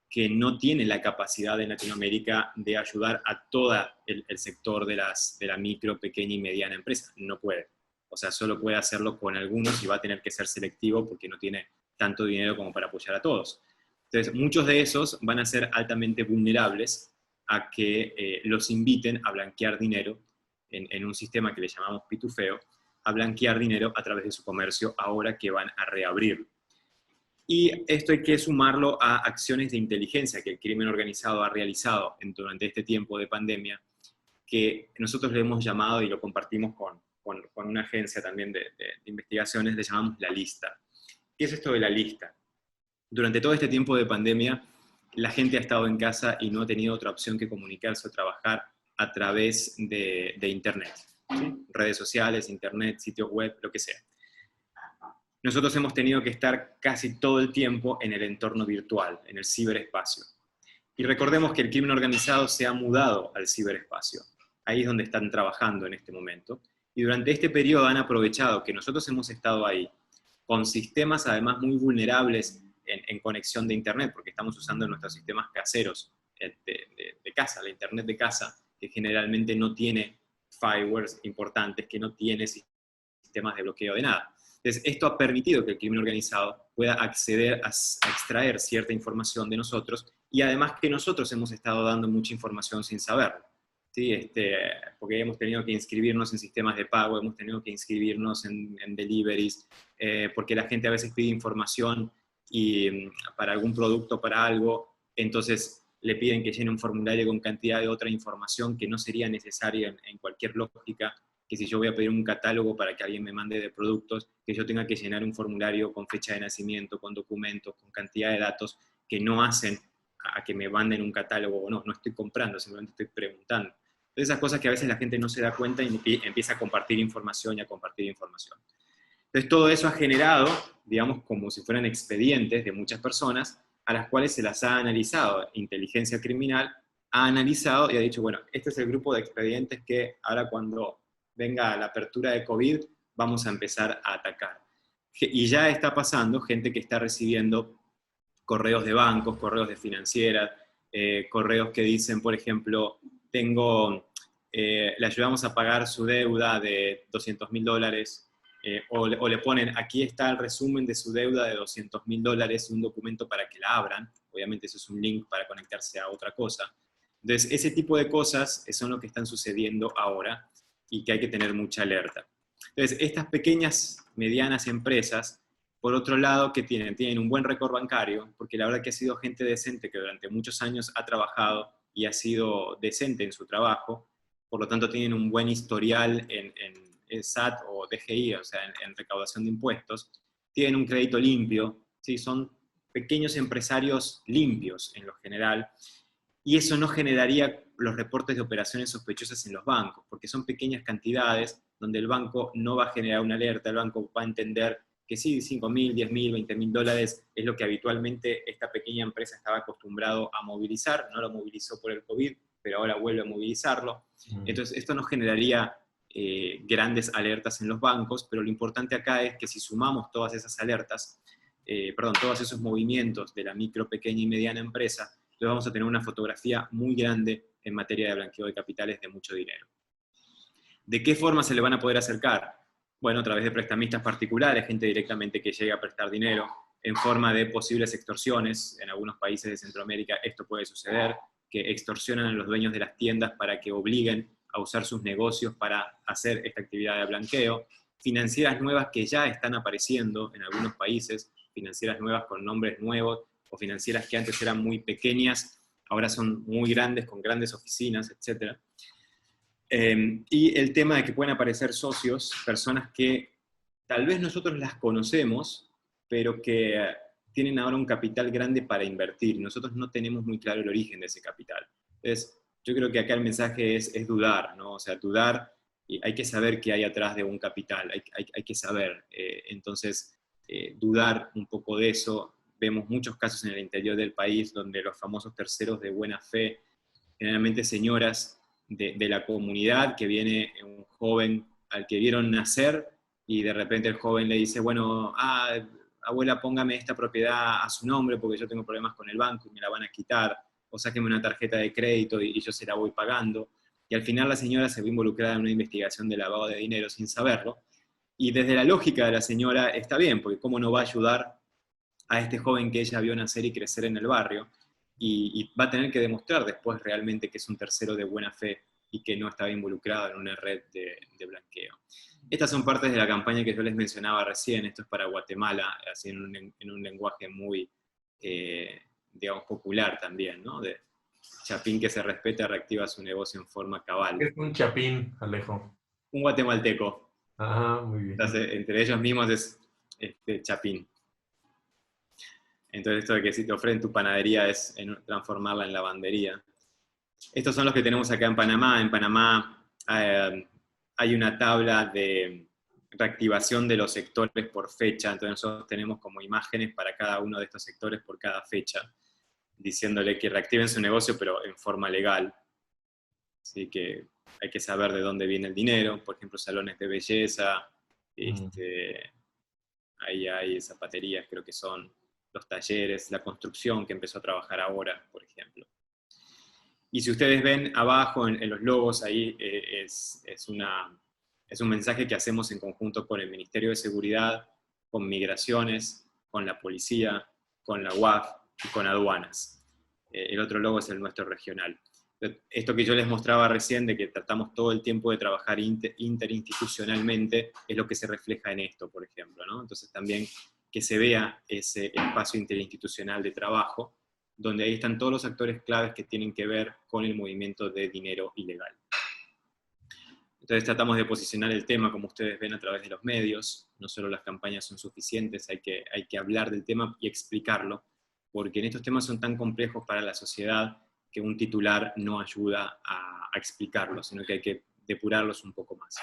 que no tiene la capacidad en Latinoamérica de ayudar a todo el sector de la micro, pequeña y mediana empresa. No puede. O sea, solo puede hacerlo con algunos y va a tener que ser selectivo porque no tiene tanto dinero como para apoyar a todos. Entonces, muchos de esos van a ser altamente vulnerables a que los inviten a blanquear dinero en un sistema que le llamamos pitufeo, a blanquear dinero a través de su comercio ahora que van a reabrir. Y esto hay que sumarlo a acciones de inteligencia que el crimen organizado ha realizado durante este tiempo de pandemia, que nosotros le hemos llamado, y lo compartimos con una agencia también de investigaciones, le llamamos la lista. ¿Qué es esto de la lista? Durante todo este tiempo de pandemia, la gente ha estado en casa y no ha tenido otra opción que comunicarse o trabajar a través de Internet, ¿sí? Redes sociales, Internet, sitios web, lo que sea. Nosotros hemos tenido que estar casi todo el tiempo en el entorno virtual, en el ciberespacio. Y recordemos que el crimen organizado se ha mudado al ciberespacio. Ahí es donde están trabajando en este momento. Y durante este periodo han aprovechado que nosotros hemos estado ahí, con sistemas además muy vulnerables en conexión de Internet, porque estamos usando nuestros sistemas caseros de casa, la Internet de casa, que generalmente no tiene firewalls importantes, que no tiene sistemas de bloqueo de nada. Entonces, esto ha permitido que el crimen organizado pueda acceder a extraer cierta información de nosotros, y además que nosotros hemos estado dando mucha información sin saberlo, ¿sí? Porque hemos tenido que inscribirnos en sistemas de pago, hemos tenido que inscribirnos en deliveries, porque la gente a veces pide información y para algún producto, para algo, entonces le piden que llene un formulario con cantidad de otra información que no sería necesaria en cualquier lógica, que si yo voy a pedir un catálogo para que alguien me mande de productos, que yo tenga que llenar un formulario con fecha de nacimiento, con documentos, con cantidad de datos que no hacen a que me manden un catálogo o no estoy comprando, simplemente estoy preguntando. Entonces, esas cosas que a veces la gente no se da cuenta y empieza a compartir información y a compartir información. Entonces, todo eso ha generado, digamos, como si fueran expedientes de muchas personas a las cuales se las ha analizado. Inteligencia criminal ha analizado y ha dicho, bueno, este es el grupo de expedientes que ahora cuando venga la apertura de COVID, vamos a empezar a atacar. Y ya está pasando gente que está recibiendo correos de bancos, correos de financieras, correos que dicen, por ejemplo, le ayudamos a pagar su deuda de $200.000, o le ponen, aquí está el resumen de su deuda de $200.000, un documento para que la abran. Obviamente eso es un link para conectarse a otra cosa. Entonces, ese tipo de cosas son lo que están sucediendo ahora. y que hay que tener mucha alerta. Entonces, estas pequeñas, medianas empresas, por otro lado, ¿qué tienen? Tienen un buen récord bancario, porque la verdad que ha sido gente decente que durante muchos años ha trabajado y ha sido decente en su trabajo, por lo tanto tienen un buen historial en SAT o DGI, o sea, en recaudación de impuestos, tienen un crédito limpio, ¿sí? Son pequeños empresarios limpios en lo general, y eso no generaría los reportes de operaciones sospechosas en los bancos, porque son pequeñas cantidades donde el banco no va a generar una alerta, el banco va a entender que sí, 5.000, 10.000, 20.000 dólares es lo que habitualmente esta pequeña empresa estaba acostumbrado a movilizar, no lo movilizó por el COVID, pero ahora vuelve a movilizarlo. Entonces, esto no generaría grandes alertas en los bancos, pero lo importante acá es que si sumamos todas esas alertas, todos esos movimientos de la micro, pequeña y mediana empresa, entonces vamos a tener una fotografía muy grande en materia de blanqueo de capitales de mucho dinero. ¿De qué forma se le van a poder acercar? Bueno, a través de prestamistas particulares, gente directamente que llegue a prestar dinero, en forma de posibles extorsiones. En algunos países de Centroamérica esto puede suceder, que extorsionan a los dueños de las tiendas para que obliguen a usar sus negocios para hacer esta actividad de blanqueo. Financieras nuevas que ya están apareciendo en algunos países, financieras nuevas con nombres nuevos, o financieras que antes eran muy pequeñas, ahora son muy grandes, con grandes oficinas, etc. Y el tema de que pueden aparecer socios, personas que tal vez nosotros las conocemos, pero que tienen ahora un capital grande para invertir. Nosotros no tenemos muy claro el origen de ese capital. Entonces, yo creo que acá el mensaje es dudar, ¿no? O sea, dudar, y hay que saber qué hay atrás de un capital, hay que saber. Entonces, dudar un poco de eso. Vemos muchos casos en el interior del país donde los famosos terceros de buena fe, generalmente señoras de la comunidad, que viene un joven al que vieron nacer y de repente el joven le dice, bueno, abuela, póngame esta propiedad a su nombre porque yo tengo problemas con el banco y me la van a quitar, o sáqueme una tarjeta de crédito y yo se la voy pagando. Y al final la señora se ve involucrada en una investigación de lavado de dinero sin saberlo. Y desde la lógica de la señora está bien, porque cómo no va a ayudar a este joven que ella vio nacer y crecer en el barrio, y va a tener que demostrar después realmente que es un tercero de buena fe y que no estaba involucrado en una red de blanqueo. Estas son partes de la campaña que yo les mencionaba recién. Esto es para Guatemala, así en un lenguaje muy, digamos, popular también, ¿no? De Chapín que se respeta reactiva su negocio en forma cabal. Es un chapín, Alejo. Un guatemalteco. Ah, muy bien. Entonces, entre ellos mismos es Chapín. Entonces esto de que si te ofrecen tu panadería es transformarla en lavandería. Estos son los que tenemos acá en Panamá. En Panamá hay una tabla de reactivación de los sectores por fecha. Entonces nosotros tenemos como imágenes para cada uno de estos sectores por cada fecha, diciéndole que reactiven su negocio pero en forma legal. Así que hay que saber de dónde viene el dinero. Por ejemplo, salones de belleza, ahí hay zapaterías, creo que son los talleres, la construcción que empezó a trabajar ahora, por ejemplo. Y si ustedes ven abajo en los logos, ahí es un mensaje que hacemos en conjunto con el Ministerio de Seguridad, con Migraciones, con la Policía, con la UAF y con Aduanas. El otro logo es el nuestro regional. Esto que yo les mostraba recién, de que tratamos todo el tiempo de trabajar interinstitucionalmente, es lo que se refleja en esto, por ejemplo, ¿no? Entonces también que se vea ese espacio interinstitucional de trabajo, donde ahí están todos los actores claves que tienen que ver con el movimiento de dinero ilegal. Entonces tratamos de posicionar el tema, como ustedes ven, a través de los medios. No solo las campañas son suficientes, hay que hablar del tema y explicarlo, porque en estos temas son tan complejos para la sociedad que un titular no ayuda a explicarlos, sino que hay que depurarlos un poco más.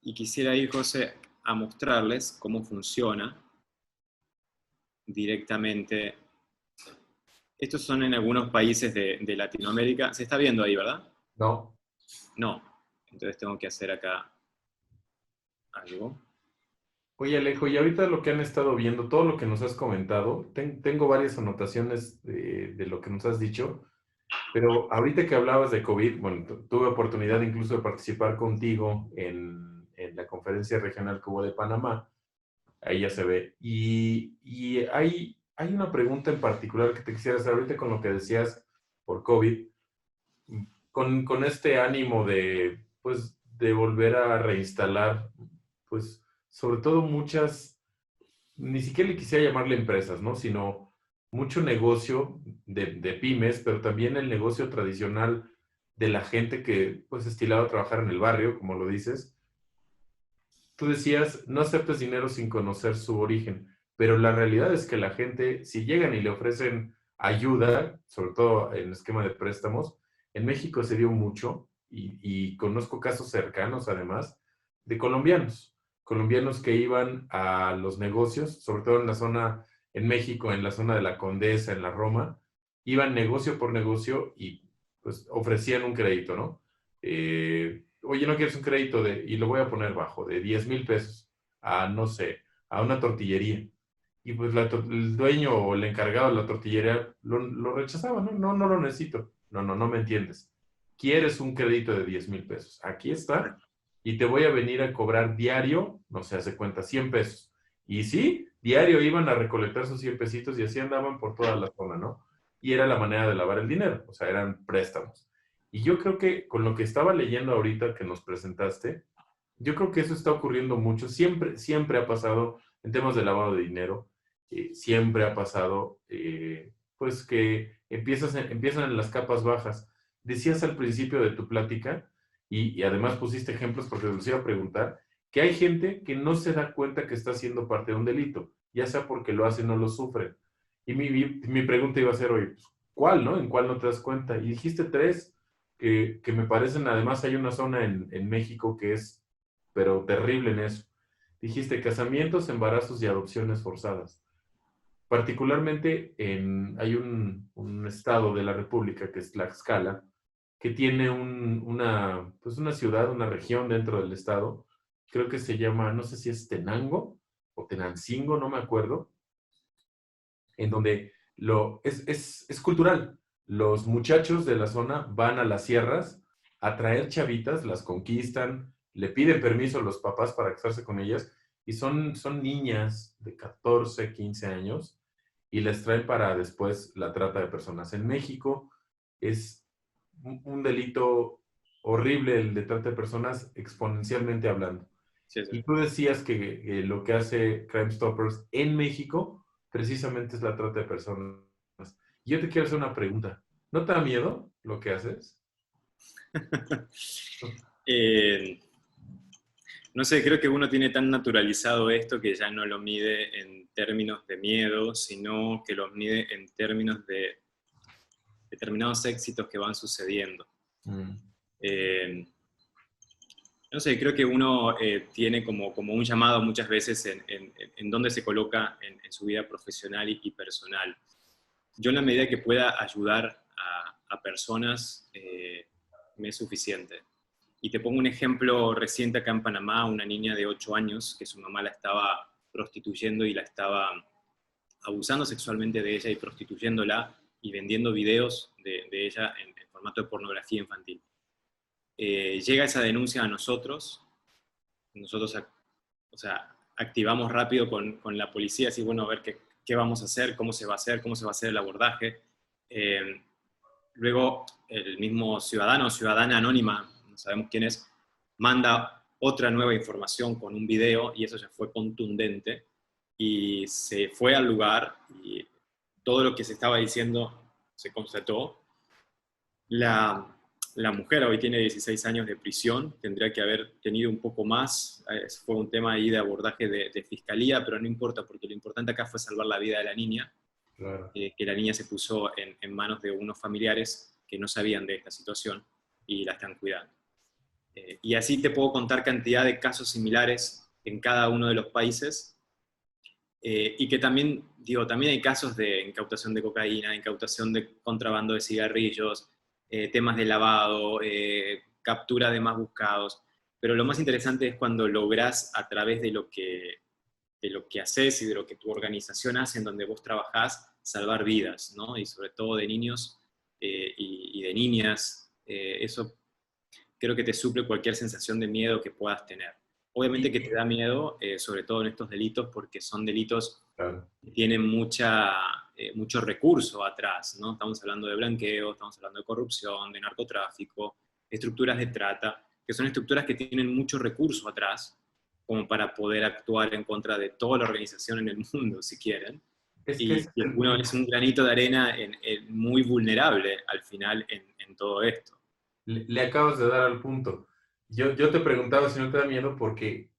Y quisiera ir, José, a mostrarles cómo funciona directamente. Estos son en algunos países de Latinoamérica. ¿Se está viendo ahí, verdad? No. No. Entonces tengo que hacer acá algo. Oye, Alejo, y ahorita lo que han estado viendo, todo lo que nos has comentado, tengo varias anotaciones de lo que nos has dicho, pero ahorita que hablabas de COVID, bueno, tuve oportunidad incluso de participar contigo en la conferencia regional que hubo de Panamá, ahí ya se ve, y hay una pregunta en particular que te quisiera hacer ahorita con lo que decías por COVID. con este ánimo de, pues, de volver a reinstalar, pues, sobre todo muchas, ni siquiera le quisiera llamarle empresas, ¿no? Sino mucho negocio de pymes, pero también el negocio tradicional de la gente que, pues, estilaba trabajar en el barrio, como lo dices. Tú decías, no aceptes dinero sin conocer su origen, pero la realidad es que la gente, si llegan y le ofrecen ayuda, sobre todo en esquema de préstamos, en México se dio mucho y conozco casos cercanos además de colombianos que iban a los negocios, sobre todo en la zona, en México, en la zona de la Condesa, en la Roma, iban negocio por negocio y pues ofrecían un crédito, ¿no? Oye, ¿no quieres un crédito y lo voy a poner bajo, de 10,000 pesos a, no sé, a una tortillería? Y pues el dueño o el encargado de la tortillería lo rechazaba, ¿no? No, no lo necesito. No, no, no me entiendes. ¿Quieres un crédito de 10,000 pesos? Aquí está. Y te voy a venir a cobrar diario, no sé, hace cuenta, 100 pesos. Y sí, diario iban a recolectar sus 100 pesitos y así andaban por toda la zona, ¿no? Y era la manera de lavar el dinero, o sea, eran préstamos. Y yo creo que con lo que estaba leyendo ahorita que nos presentaste, yo creo que eso está ocurriendo mucho. Siempre, siempre ha pasado en temas de lavado de dinero. Siempre ha pasado, pues que empiezan en las capas bajas. Decías al principio de tu plática, y además pusiste ejemplos porque les iba a preguntar, que hay gente que no se da cuenta que está siendo parte de un delito, ya sea porque lo hace o no lo sufre. Y mi pregunta iba a ser, oye, pues, ¿cuál, no? ¿En cuál no te das cuenta? Y dijiste tres que me parecen, además hay una zona en México que es, pero terrible en eso. Dijiste casamientos, embarazos y adopciones forzadas. Particularmente hay un estado de la República que es Tlaxcala, que tiene pues una ciudad, una región dentro del estado, creo que se llama, no sé si es Tenango o Tenancingo, no me acuerdo, en donde es cultural. Los muchachos de la zona van a las sierras a traer chavitas, las conquistan, le piden permiso a los papás para casarse con ellas, y son niñas de 14, 15 años, y les traen para después la trata de personas. En México es un delito horrible el de trata de personas, exponencialmente hablando. Sí, sí. Y tú decías que lo que hace Crime Stoppers en México precisamente es la trata de personas. Y yo te quiero hacer una pregunta. ¿No te da miedo lo que haces? Eh, no sé, creo que uno tiene tan naturalizado esto que ya no lo mide en términos de miedo, sino que lo mide en términos de determinados éxitos que van sucediendo. Mm, Eh, no sé, creo que uno tiene como un llamado muchas veces en dónde se coloca en su vida profesional y personal. Yo en la medida que pueda ayudar a personas, me es suficiente. Y te pongo un ejemplo reciente acá en Panamá, una niña de 8 años que su mamá la estaba prostituyendo y la estaba abusando sexualmente de ella y prostituyéndola y vendiendo videos de ella en formato de pornografía infantil. Llega esa denuncia a nosotros o sea, activamos rápido con la policía, así, bueno, a ver qué vamos a hacer, cómo se va a hacer, cómo se va a hacer el abordaje. Luego, el mismo ciudadano o ciudadana anónima, no sabemos quién es, manda otra nueva información con un video y eso ya fue contundente y se fue al lugar y todo lo que se estaba diciendo se constató. La, la mujer hoy tiene 16 años de prisión, tendría que haber tenido un poco más, fue un tema ahí de abordaje de fiscalía, pero no importa porque lo importante acá fue salvar la vida de la niña, claro. que la niña se puso en manos de unos familiares que no sabían de esta situación y la están cuidando. Y así te puedo contar cantidad de casos similares en cada uno de los países, y que también, digo, también hay casos de incautación de cocaína, incautación de contrabando de cigarrillos, temas de lavado, captura de más buscados, pero lo más interesante es cuando lográs a través de lo que haces y de lo que tu organización hace, en donde vos trabajás, salvar vidas, ¿no? Y sobre todo de niños y de niñas. Eso creo que te suple cualquier sensación de miedo que puedas tener. Obviamente que te da miedo, sobre todo en estos delitos, porque son delitos Claro. que tienen mucho recurso atrás, ¿no? Estamos hablando de blanqueo, estamos hablando de corrupción, de narcotráfico, estructuras de trata, que son estructuras que tienen mucho recurso atrás, como para poder actuar en contra de toda la organización en el mundo, si quieren. Es que Y uno es un granito de arena muy vulnerable al final en todo esto. le acabas de dar al punto. Yo te preguntaba si no te da miedo porque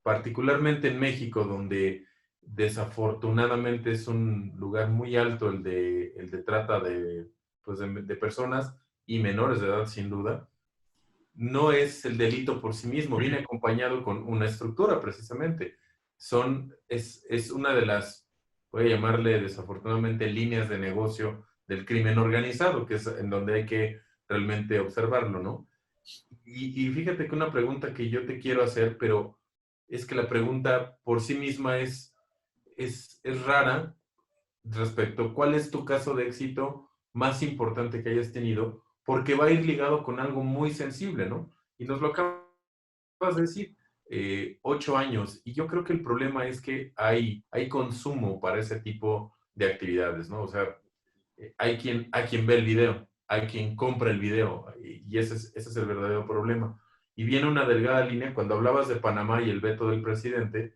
particularmente en México, donde desafortunadamente es un lugar muy alto el de trata pues de personas y menores de edad, sin duda, no es el delito por sí mismo, viene acompañado con una estructura precisamente. Es una de las, voy a llamarle desafortunadamente, líneas de negocio del crimen organizado, que es en donde hay que realmente observarlo, ¿no? Y fíjate que una pregunta que yo te quiero hacer, pero es que la pregunta por sí misma es rara respecto a cuál es tu caso de éxito más importante que hayas tenido, porque va a ir ligado con algo muy sensible, ¿no? Y nos lo acabas de decir, 8 años, y yo creo que el problema es que hay consumo para ese tipo de actividades, ¿no? O sea, hay quien ve el video, hay quien compra el video, y ese es el verdadero problema. Y viene una delgada línea, cuando hablabas de Panamá y el veto del presidente,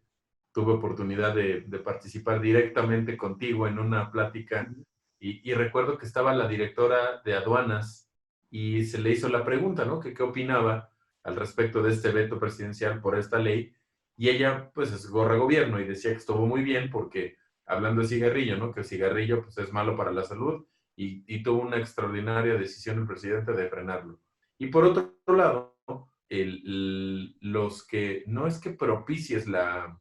tuve oportunidad de participar directamente contigo en una plática y recuerdo que estaba la directora de aduanas y se le hizo la pregunta, ¿no? Que qué opinaba al respecto de este veto presidencial por esta ley y ella pues es gorra gobierno y decía que estuvo muy bien porque hablando de cigarrillo, ¿no? Que el cigarrillo pues es malo para la salud y tuvo una extraordinaria decisión el presidente de frenarlo. Y por otro lado, los que no es que propicies la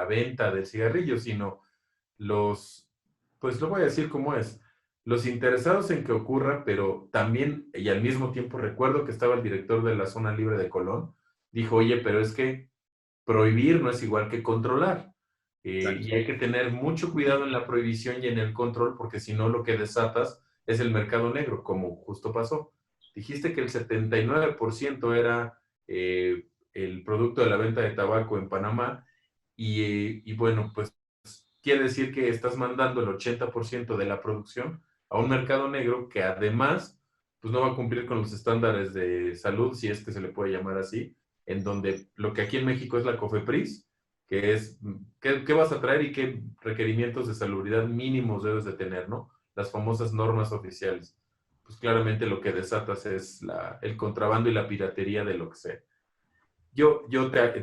venta del cigarrillo, sino pues lo voy a decir como es, los interesados en que ocurra, pero también, y al mismo tiempo recuerdo que estaba el director de la zona libre de Colón, dijo, oye, pero es que prohibir no es igual que controlar. Y hay que tener mucho cuidado en la prohibición y en el control, porque si no lo que desatas es el mercado negro, como justo pasó. Dijiste que el 79% era el producto de la venta de tabaco en Panamá, y bueno, pues quiere decir que estás mandando el 80% de la producción a un mercado negro que además pues no va a cumplir con los estándares de salud, si es que se le puede llamar así, en donde lo que aquí en México es la COFEPRIS, que es qué vas a traer y qué requerimientos de salubridad mínimos debes de tener, ¿no? Las famosas normas oficiales. Pues claramente lo que desatas es el contrabando y la piratería de lo que sea. Yo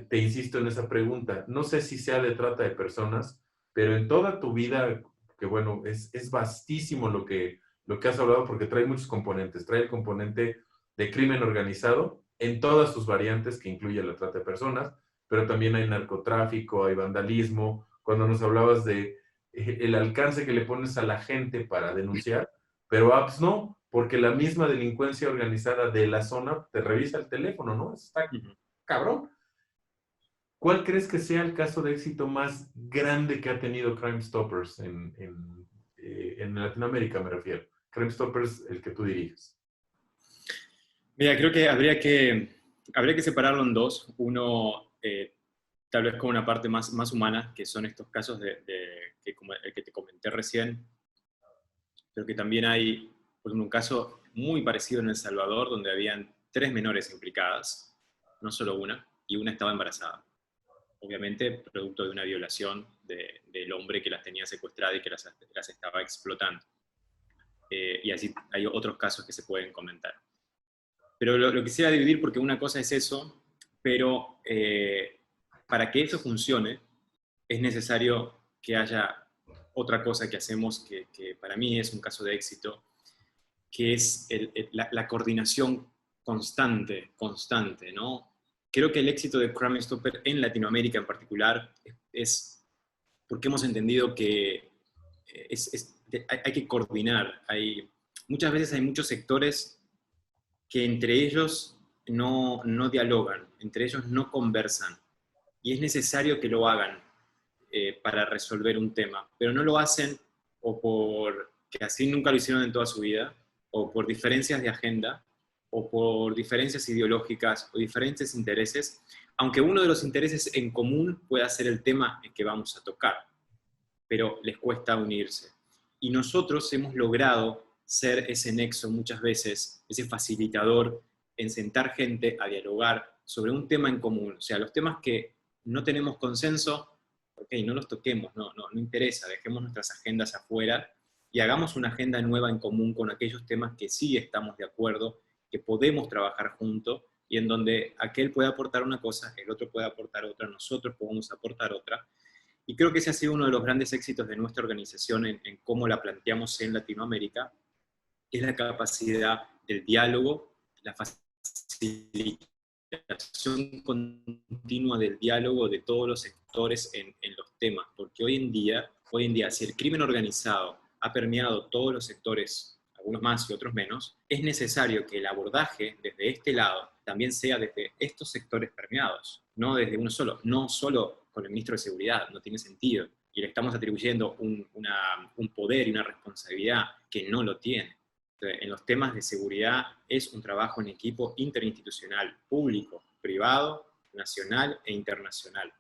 te insisto en esa pregunta. No sé si sea de trata de personas, pero en toda tu vida, que bueno, es vastísimo lo que has hablado porque trae muchos componentes. Trae el componente de crimen organizado en todas sus variantes, que incluye la trata de personas, pero también hay narcotráfico, hay vandalismo. Cuando nos hablabas de el alcance que le pones a la gente para denunciar, pero apps no, porque la misma delincuencia organizada de la zona te revisa el teléfono, ¿no? Está cabrón. ¿Cuál crees que sea el caso de éxito más grande que ha tenido Crime Stoppers en Latinoamérica, me refiero? Crime Stoppers, el que tú diriges. Mira, creo que habría que separarlo en dos. Uno, tal vez con una parte más humana, que son estos casos como el que te comenté recién, pero que también hay, por ejemplo, un caso muy parecido en El Salvador, donde habían 3 menores implicadas, no solo una, y una estaba embarazada. Obviamente, producto de una violación del hombre que las tenía secuestradas y que las estaba explotando. Y así hay otros casos que se pueden comentar. Pero lo quisiera dividir porque una cosa es eso, pero para que eso funcione es necesario que haya otra cosa que hacemos que para mí es un caso de éxito, que es la coordinación constante, ¿no? Creo que el éxito de Crime Stopper en Latinoamérica en particular es porque hemos entendido que hay que coordinar. Muchas veces hay muchos sectores que entre ellos no dialogan, entre ellos no conversan. Y es necesario que lo hagan para resolver un tema, pero no lo hacen o porque así nunca lo hicieron en toda su vida, o por diferencias de agenda, o por diferencias ideológicas o diferentes intereses, aunque uno de los intereses en común pueda ser el tema que vamos a tocar, pero les cuesta unirse. Y nosotros hemos logrado ser ese nexo muchas veces, ese facilitador en sentar gente a dialogar sobre un tema en común. O sea, los temas que no tenemos consenso, ok, no los toquemos, no interesa, dejemos nuestras agendas afuera y hagamos una agenda nueva en común con aquellos temas que sí estamos de acuerdo, que podemos trabajar juntos y en donde aquel puede aportar una cosa, el otro puede aportar otra, nosotros podemos aportar otra. Y creo que ese ha sido uno de los grandes éxitos de nuestra organización en cómo la planteamos en Latinoamérica, es la capacidad del diálogo, la facilitación continua del diálogo de todos los sectores en los temas, porque hoy en día, si el crimen organizado ha permeado todos los sectores, algunos más y otros menos, es necesario que el abordaje desde este lado también sea desde estos sectores permeados, no desde uno solo, no solo con el ministro de Seguridad, no tiene sentido, y le estamos atribuyendo un poder y una responsabilidad que no lo tiene. En los temas de seguridad es un trabajo en equipo interinstitucional, público, privado, nacional e internacional.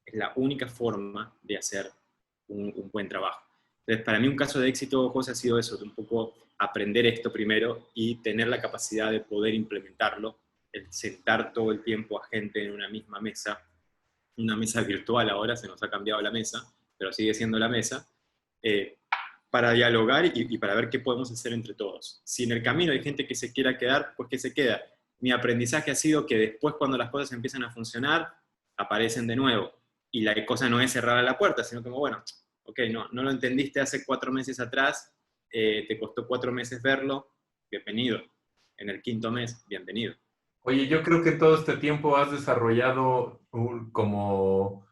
Es la única forma de hacer un buen trabajo. Entonces, para mí un caso de éxito, José, ha sido eso, de un poco aprender esto primero y tener la capacidad de poder implementarlo, el sentar todo el tiempo a gente en una misma mesa, una mesa virtual ahora, se nos ha cambiado la mesa, pero sigue siendo la mesa, para dialogar y para ver qué podemos hacer entre todos. Si en el camino hay gente que se quiera quedar, pues que se queda. Mi aprendizaje ha sido que después, cuando las cosas empiezan a funcionar, aparecen de nuevo. Y la cosa no es cerrar la puerta, sino como, bueno, ok, no lo entendiste hace 4 meses atrás, te costó 4 meses verlo, bienvenido. En el 5.º mes, bienvenido. Oye, yo creo que en todo este tiempo has desarrollado como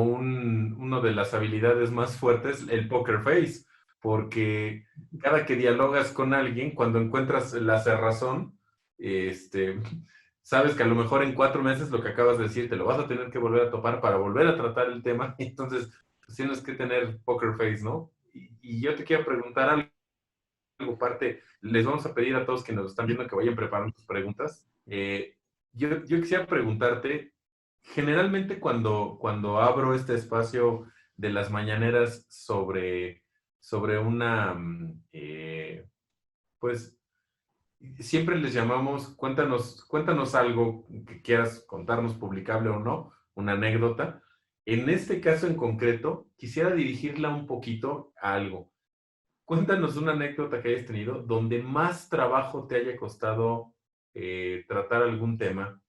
uno de las habilidades más fuertes, el poker face, porque cada que dialogas con alguien, cuando encuentras la cerrazón, sabes que a lo mejor en 4 meses lo que acabas de decir te lo vas a tener que volver a topar para volver a tratar el tema, entonces pues, tienes que tener poker face, ¿no? Y yo te quiero preguntar parte, les vamos a pedir a todos que nos están viendo que vayan preparando sus preguntas. Yo quisiera preguntarte, generalmente cuando abro este espacio de las mañaneras sobre una, pues, siempre les llamamos, cuéntanos algo que quieras contarnos, publicable o no, una anécdota. En este caso en concreto, quisiera dirigirla un poquito a algo. Cuéntanos una anécdota que hayas tenido donde más trabajo te haya costado tratar algún tema,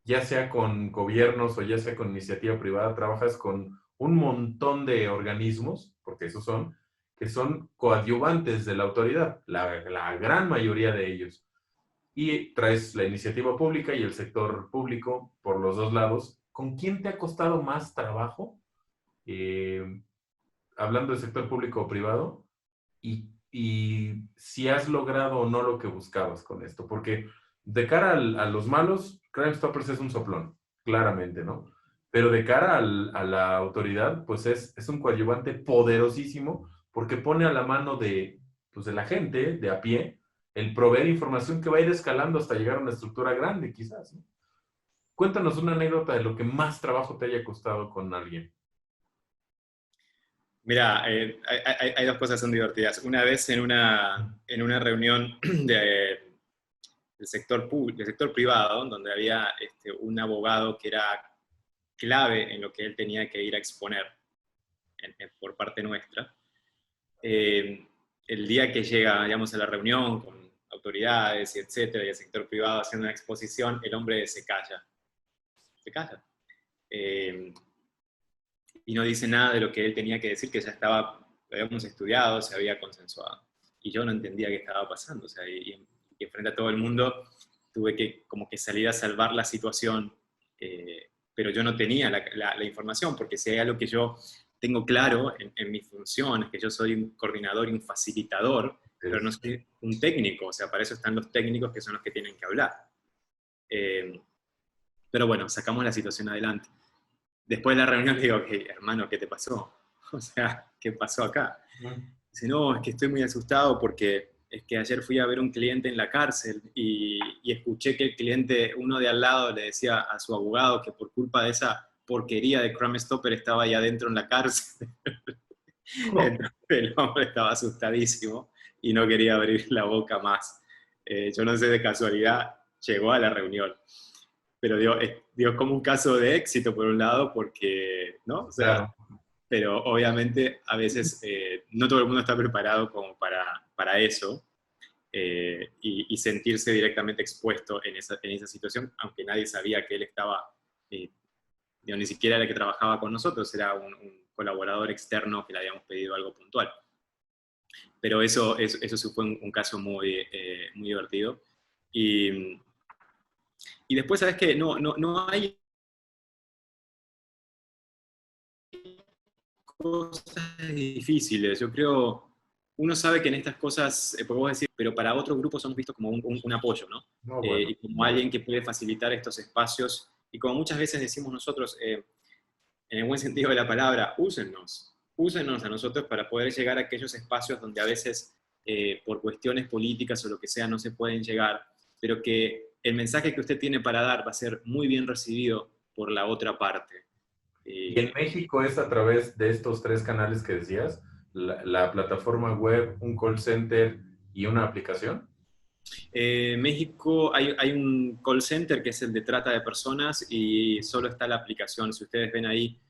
ya sea con gobiernos o ya sea con iniciativa privada. Trabajas con un montón de organismos, porque esos son, que son coadyuvantes de la autoridad, la gran mayoría de ellos. Y traes la iniciativa pública y el sector público por los dos lados. ¿Con quién te ha costado más trabajo? Hablando del sector público o privado, y si has logrado o no lo que buscabas con esto, porque de cara a los malos, Crime Stoppers es un soplón, claramente, ¿no? Pero de cara a la autoridad, pues es un coadyuvante poderosísimo, porque pone a la mano pues de la gente, de a pie, el proveer información que va a ir escalando hasta llegar a una estructura grande, quizás, ¿no? Cuéntanos una anécdota de lo que más trabajo te haya costado con alguien. Mira, hay 2 cosas que son divertidas. Una vez en una reunión del sector público, del sector privado, donde había un abogado que era clave en lo que él tenía que ir a exponer por parte nuestra. El día que llega, digamos, a la reunión con autoridades y etcétera, y el sector privado haciendo una exposición, el hombre se calla. Se calla. Y no dice nada de lo que él tenía que decir, que ya lo habíamos estudiado, se había consensuado. Y yo no entendía qué estaba pasando. O sea, y frente a todo el mundo tuve que como que salir a salvar la situación, pero yo no tenía la información, porque si hay algo que yo tengo claro en mi función, es que yo soy un coordinador y un facilitador, pero no soy un técnico. O sea, para eso están los técnicos, que son los que tienen que hablar. Pero bueno, sacamos la situación adelante. Después de la reunión le digo, okay, hermano, ¿qué te pasó? O sea, ¿qué pasó acá? Dice, no, es que estoy muy asustado porque es que ayer fui a ver un cliente en la cárcel y escuché que el cliente, uno de al lado, le decía a su abogado que por culpa de esa porquería de Crime Stopper estaba ahí adentro en la cárcel. El hombre estaba asustadísimo y no quería abrir la boca más. Yo no sé, de casualidad llegó a la reunión. Pero dio como un caso de éxito por un lado, porque, ¿no? O sea, Claro, pero obviamente a veces no todo el mundo está preparado como para eso, y sentirse directamente expuesto en esa situación, aunque nadie sabía que él estaba, eh, digo, ni siquiera era el que trabajaba con nosotros, era un colaborador externo que le habíamos pedido algo puntual. Pero eso sí fue un caso muy divertido. Y, y después, ¿sabes qué? No hay cosas difíciles. Yo creo, uno sabe que en estas cosas, podemos decir, pero para otros grupos somos vistos como un apoyo, ¿no? no, bueno, Y como alguien que puede facilitar estos espacios. Y como muchas veces decimos nosotros, en el buen sentido de la palabra, úsennos a nosotros para poder llegar a aquellos espacios donde a veces, por cuestiones políticas o lo que sea, no se pueden llegar, pero que el mensaje que usted tiene para dar va a ser muy bien recibido por la otra parte. y en México es a través de estos tres canales que decías, la plataforma web, un call center y una aplicación. México hay un call center que es el de trata de personas y solo está la aplicación. Si ustedes ven ahí,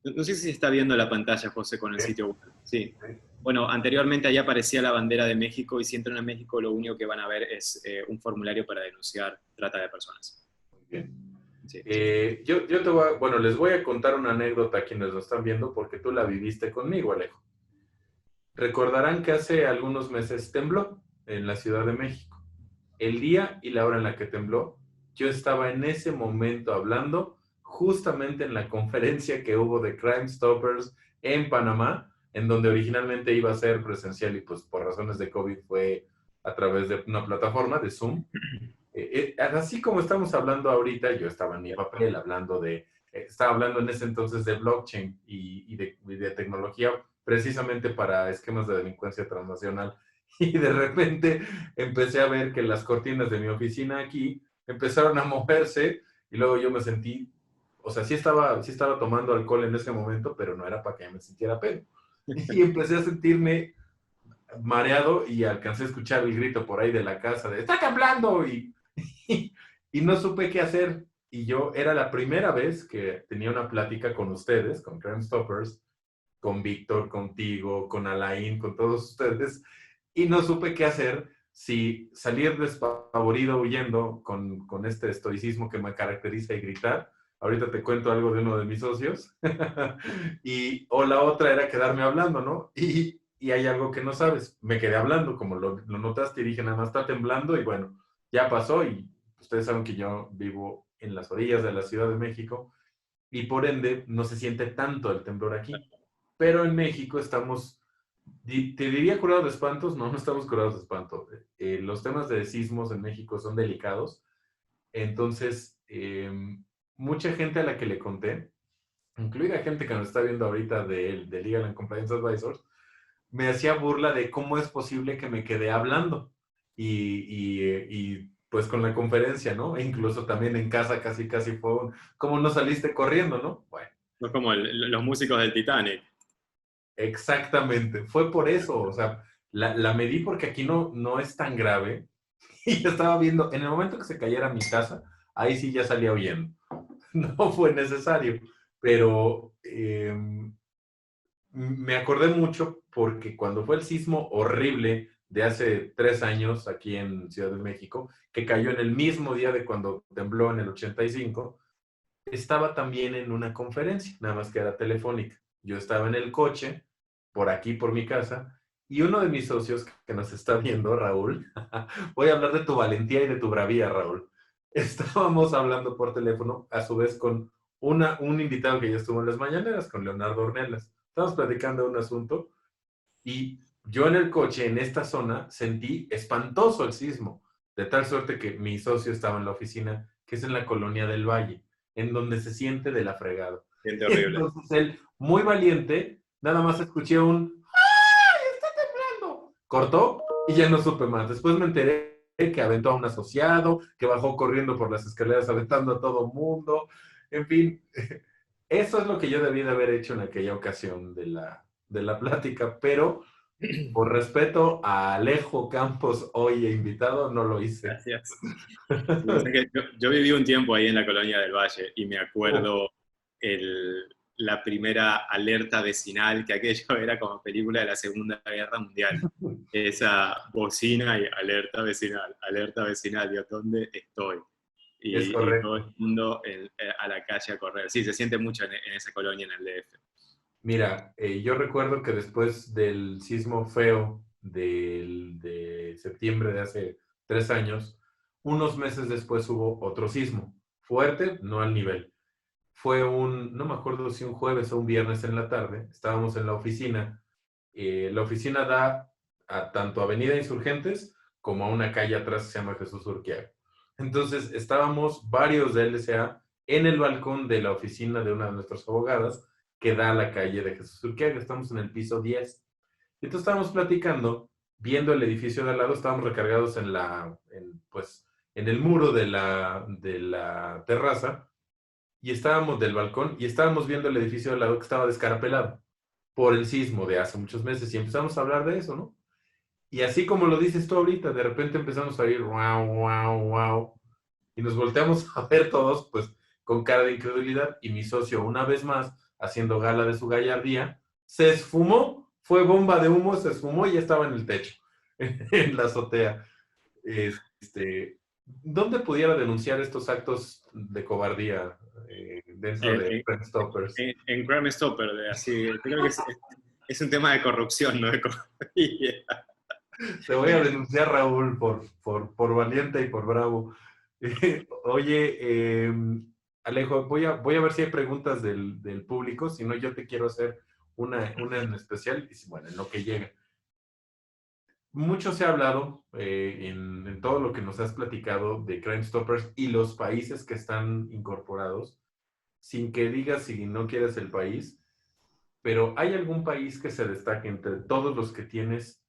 no sé si se está viendo la pantalla, José, con el Sí, sitio web. Sí. sí, Bueno, anteriormente ahí aparecía la bandera de México y si entran a México lo único que van a ver es un formulario para denunciar trata de personas. muy bien. Sí. Yo te voy bueno, les voy a contar una anécdota a quienes lo están viendo porque tú la viviste conmigo, Alejo. Recordarán que hace algunos meses tembló en la Ciudad de México. El día y la hora en la que tembló, yo estaba en ese momento hablando justamente en la conferencia que hubo de Crime Stoppers en Panamá, en donde originalmente iba a ser presencial y pues por razones de COVID fue a través de una plataforma de Zoom. Así como estamos hablando ahorita, yo estaba en mi papel hablando estaba hablando en ese entonces de blockchain y de tecnología precisamente para esquemas de delincuencia transnacional. Y de repente empecé a ver que las cortinas de mi oficina aquí empezaron a moverse y luego yo me sentí, o sea, sí estaba tomando alcohol en ese momento, pero no era para que me sintiera pedo. Y empecé a sentirme mareado y alcancé a escuchar el grito por ahí de la casa de ¡está temblando! Y no supe qué hacer. Y yo era la primera vez que tenía una plática con ustedes, con Crime Stoppers, con Víctor, contigo, con Alain, con todos ustedes, y no supe qué hacer, si salir despavorido huyendo con este estoicismo que me caracteriza y gritar. Ahorita te cuento algo de uno de mis socios. O la otra era quedarme hablando, ¿no? Y hay algo que no sabes. Me quedé hablando, como lo notaste, y dije, nada más está temblando, y bueno, ya pasó, y ustedes saben que yo vivo en las orillas de la Ciudad de México, y por ende no se siente tanto el temblor aquí. Pero en México estamos, te diría curados de espantos, no estamos curados de espanto. Los temas de sismos en México son delicados, entonces mucha gente a la que le conté, incluida gente que nos está viendo ahorita de Legal and Compliance Advisors, me hacía burla de cómo es posible que me quedé hablando y pues con la conferencia, ¿no? E incluso también en casa casi fue ¿cómo no saliste corriendo, no? Bueno. No como los músicos del Titanic. Exactamente, fue por eso, o sea, la medí porque aquí no es tan grave y estaba viendo, en el momento que se cayera mi casa, ahí sí ya salía huyendo, no fue necesario, pero me acordé mucho porque cuando fue el sismo horrible de hace 3 años aquí en Ciudad de México, que cayó en el mismo día de cuando tembló en el 85, estaba también en una conferencia, nada más que era telefónica. Yo estaba en el coche, por aquí, por mi casa, y uno de mis socios que nos está viendo, Raúl, voy a hablar de tu valentía y de tu bravía, Raúl. Estábamos hablando por teléfono, a su vez con un invitado que ya estuvo en las mañaneras, con Leonardo Ornelas. Estábamos platicando de un asunto y yo en el coche, en esta zona, sentí espantoso el sismo, de tal suerte que mi socio estaba en la oficina, que es en la colonia del Valle, en donde se siente de la fregada. Gente horrible. Entonces él, muy valiente, nada más escuché un ¡ay, está temblando! Cortó y ya no supe más. Después me enteré que aventó a un asociado, que bajó corriendo por las escaleras aventando a todo mundo. En fin, eso es lo que yo debí de haber hecho en aquella ocasión de la plática, pero por respeto a Alejo Campos, hoy invitado, no lo hice. Gracias. Sí, o sea que yo viví un tiempo ahí en la Colonia del Valle y me Oh, acuerdo la primera alerta vecinal, que aquello era como película de la Segunda Guerra Mundial. Esa bocina y alerta vecinal, ¿de dónde estoy? es Y todo el correcto. mundo a la calle a correr. Sí, se siente mucho en esa colonia, en el DF. Mira, yo recuerdo que después del sismo feo de septiembre de hace 3 años, unos meses después hubo otro sismo, fuerte, no al nivel. Fue no me acuerdo si un jueves o un viernes en la tarde, estábamos en la oficina. La oficina da a tanto Avenida Insurgentes como a una calle atrás que se llama Jesús Urquiaga. Entonces estábamos varios de LSA en el balcón de la oficina de una de nuestras abogadas que da a la calle de Jesús Urquiaga. Estamos en el piso 10. Entonces estábamos platicando, viendo el edificio de al lado, estábamos recargados pues, en el muro de la terraza y estábamos del balcón y estábamos viendo el edificio de al lado que estaba descarapelado por el sismo de hace muchos meses y empezamos a hablar de eso, ¿no? Y así como lo dices tú ahorita, de repente empezamos a oír wow, wow, wow, y nos volteamos a ver todos, pues, con cara de incredulidad, y mi socio, una vez más, haciendo gala de su gallardía, se esfumó, fue bomba de humo, se esfumó y ya estaba en el techo, en la azotea. ¿Dónde pudiera denunciar estos actos de cobardía dentro de En, Crime Stoppers? en Crime Stopper, así, yo creo que es un tema de corrupción, no de cobardía. Te voy a denunciar, Raúl, por valiente y por bravo. Oye, Alejo, voy a ver si hay preguntas del público, si no yo te quiero hacer una en especial, y bueno, en lo que llega. Mucho se ha hablado en todo lo que nos has platicado de Crime Stoppers y los países que están incorporados, sin que digas si no quieres el país, pero ¿hay algún país que se destaque entre todos los que tienes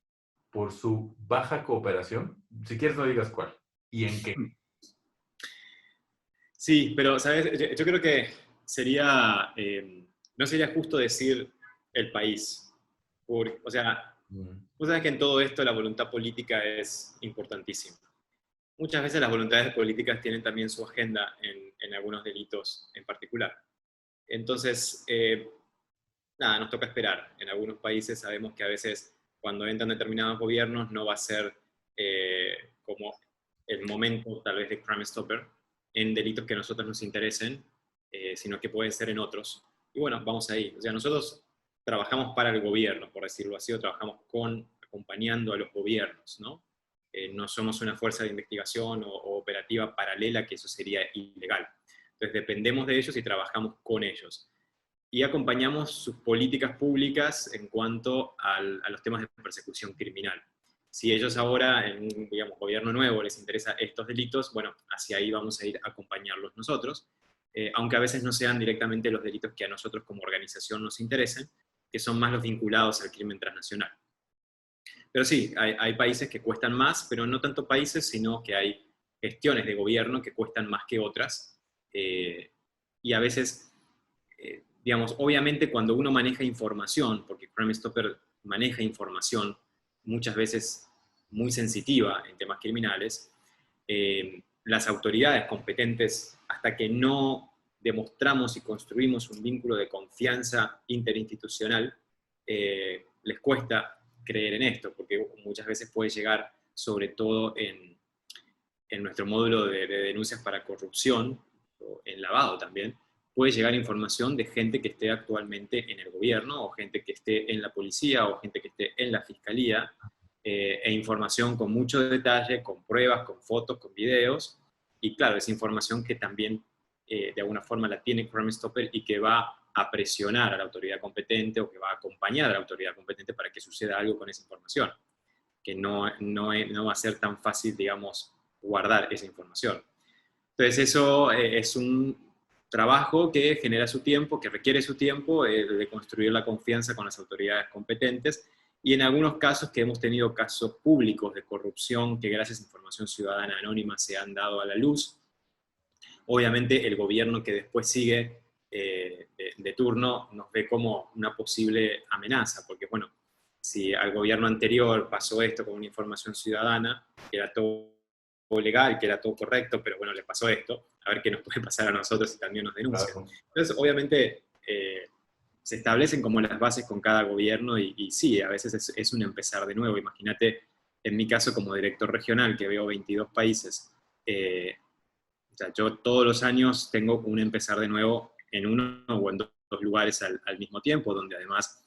por su baja cooperación? Si quieres no digas cuál. ¿Y en qué? Sí, pero, ¿sabes? Yo creo que no sería justo decir el país. O sea, Mm. vos sabés que en todo esto la voluntad política es importantísima. Muchas veces las voluntades políticas tienen también su agenda en algunos delitos en particular. Entonces, nada, nos toca esperar. En algunos países sabemos que a veces cuando entran determinados gobiernos no va a ser como el momento tal vez de Crime Stopper en delitos que a nosotros nos interesen, sino que pueden ser en otros. Y bueno, vamos ahí. O sea, nosotros trabajamos para el gobierno, por decirlo así, o trabajamos acompañando a los gobiernos, ¿no? No somos una fuerza de investigación o operativa paralela, que eso sería ilegal. Entonces dependemos de ellos y trabajamos con ellos y acompañamos sus políticas públicas en cuanto a los temas de persecución criminal. Si ellos ahora, en un digamos, gobierno nuevo, les interesa estos delitos, bueno, hacia ahí vamos a ir a acompañarlos nosotros, aunque a veces no sean directamente los delitos que a nosotros como organización nos interesen, que son más los vinculados al crimen transnacional. Pero sí, hay países que cuestan más, pero no tanto países, sino que hay gestiones de gobierno que cuestan más que otras, y a veces digamos, obviamente cuando uno maneja información, porque Crime Stopper maneja información muchas veces muy sensitiva en temas criminales, las autoridades competentes, hasta que no demostramos y construimos un vínculo de confianza interinstitucional, les cuesta creer en esto, porque muchas veces puede llegar, sobre todo en nuestro módulo de denuncias para corrupción, o en lavado también, puede llegar información de gente que esté actualmente en el gobierno, o gente que esté en la policía, o gente que esté en la fiscalía, e información con mucho detalle, con pruebas, con fotos, con videos, y claro, es información que también de alguna forma la tiene Crime Stopper y que va a presionar a la autoridad competente o que va a acompañar a la autoridad competente para que suceda algo con esa información, que no va a ser tan fácil, digamos, guardar esa información. Entonces eso es un trabajo que genera su tiempo, que requiere su tiempo de construir la confianza con las autoridades competentes, y en algunos casos que hemos tenido casos públicos de corrupción que gracias a información ciudadana anónima se han dado a la luz, obviamente el gobierno que después sigue de turno nos ve como una posible amenaza, porque si al gobierno anterior pasó esto con una información ciudadana, que era todo legal, que era todo correcto, pero bueno, le pasó esto, a ver qué nos puede pasar a nosotros si también nos denuncian. Claro. Entonces, obviamente, se establecen como las bases con cada gobierno y sí, a veces es un empezar de nuevo. Imagínate, en mi caso como director regional, que veo 22 países, o sea, yo todos los años tengo un empezar de nuevo en uno o en dos lugares al mismo tiempo, donde además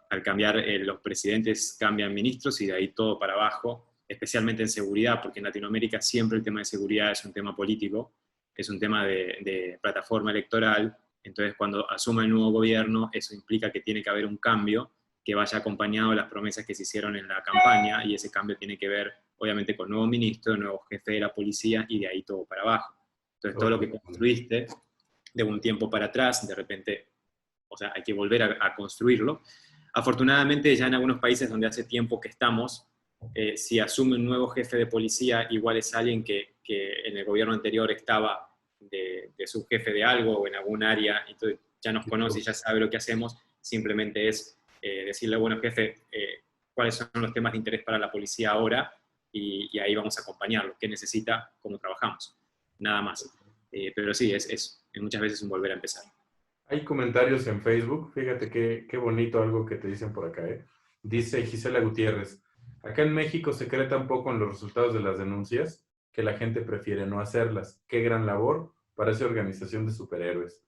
al cambiar los presidentes cambian ministros y de ahí todo para abajo, especialmente en seguridad, porque en Latinoamérica siempre el tema de seguridad es un tema político, es un tema de plataforma electoral. Entonces, cuando asuma el nuevo gobierno, eso implica que tiene que haber un cambio que vaya acompañado de las promesas que se hicieron en la campaña, y ese cambio tiene que ver, obviamente, con nuevo ministro, nuevo jefe de la policía, y de ahí todo para abajo. Entonces, todo lo que construiste de un tiempo para atrás, de repente, o sea, hay que volver a construirlo. Afortunadamente, ya en algunos países donde hace tiempo que estamos, si asume un nuevo jefe de policía, igual es alguien que en el gobierno anterior estaba de subjefe de algo o en algún área, entonces ya nos conoce y ya sabe lo que hacemos. Simplemente es decirle, bueno, jefe, cuáles son los temas de interés para la policía ahora, y ahí vamos a acompañarlo, qué necesita, cómo trabajamos, nada más. Pero sí, es muchas veces un volver a empezar. Hay comentarios en Facebook, fíjate qué bonito algo que te dicen por acá, ¿eh? Dice Gisela Gutiérrez, acá en México se cree tan poco en los resultados de las denuncias que la gente prefiere no hacerlas. Qué gran labor para esa organización de superhéroes.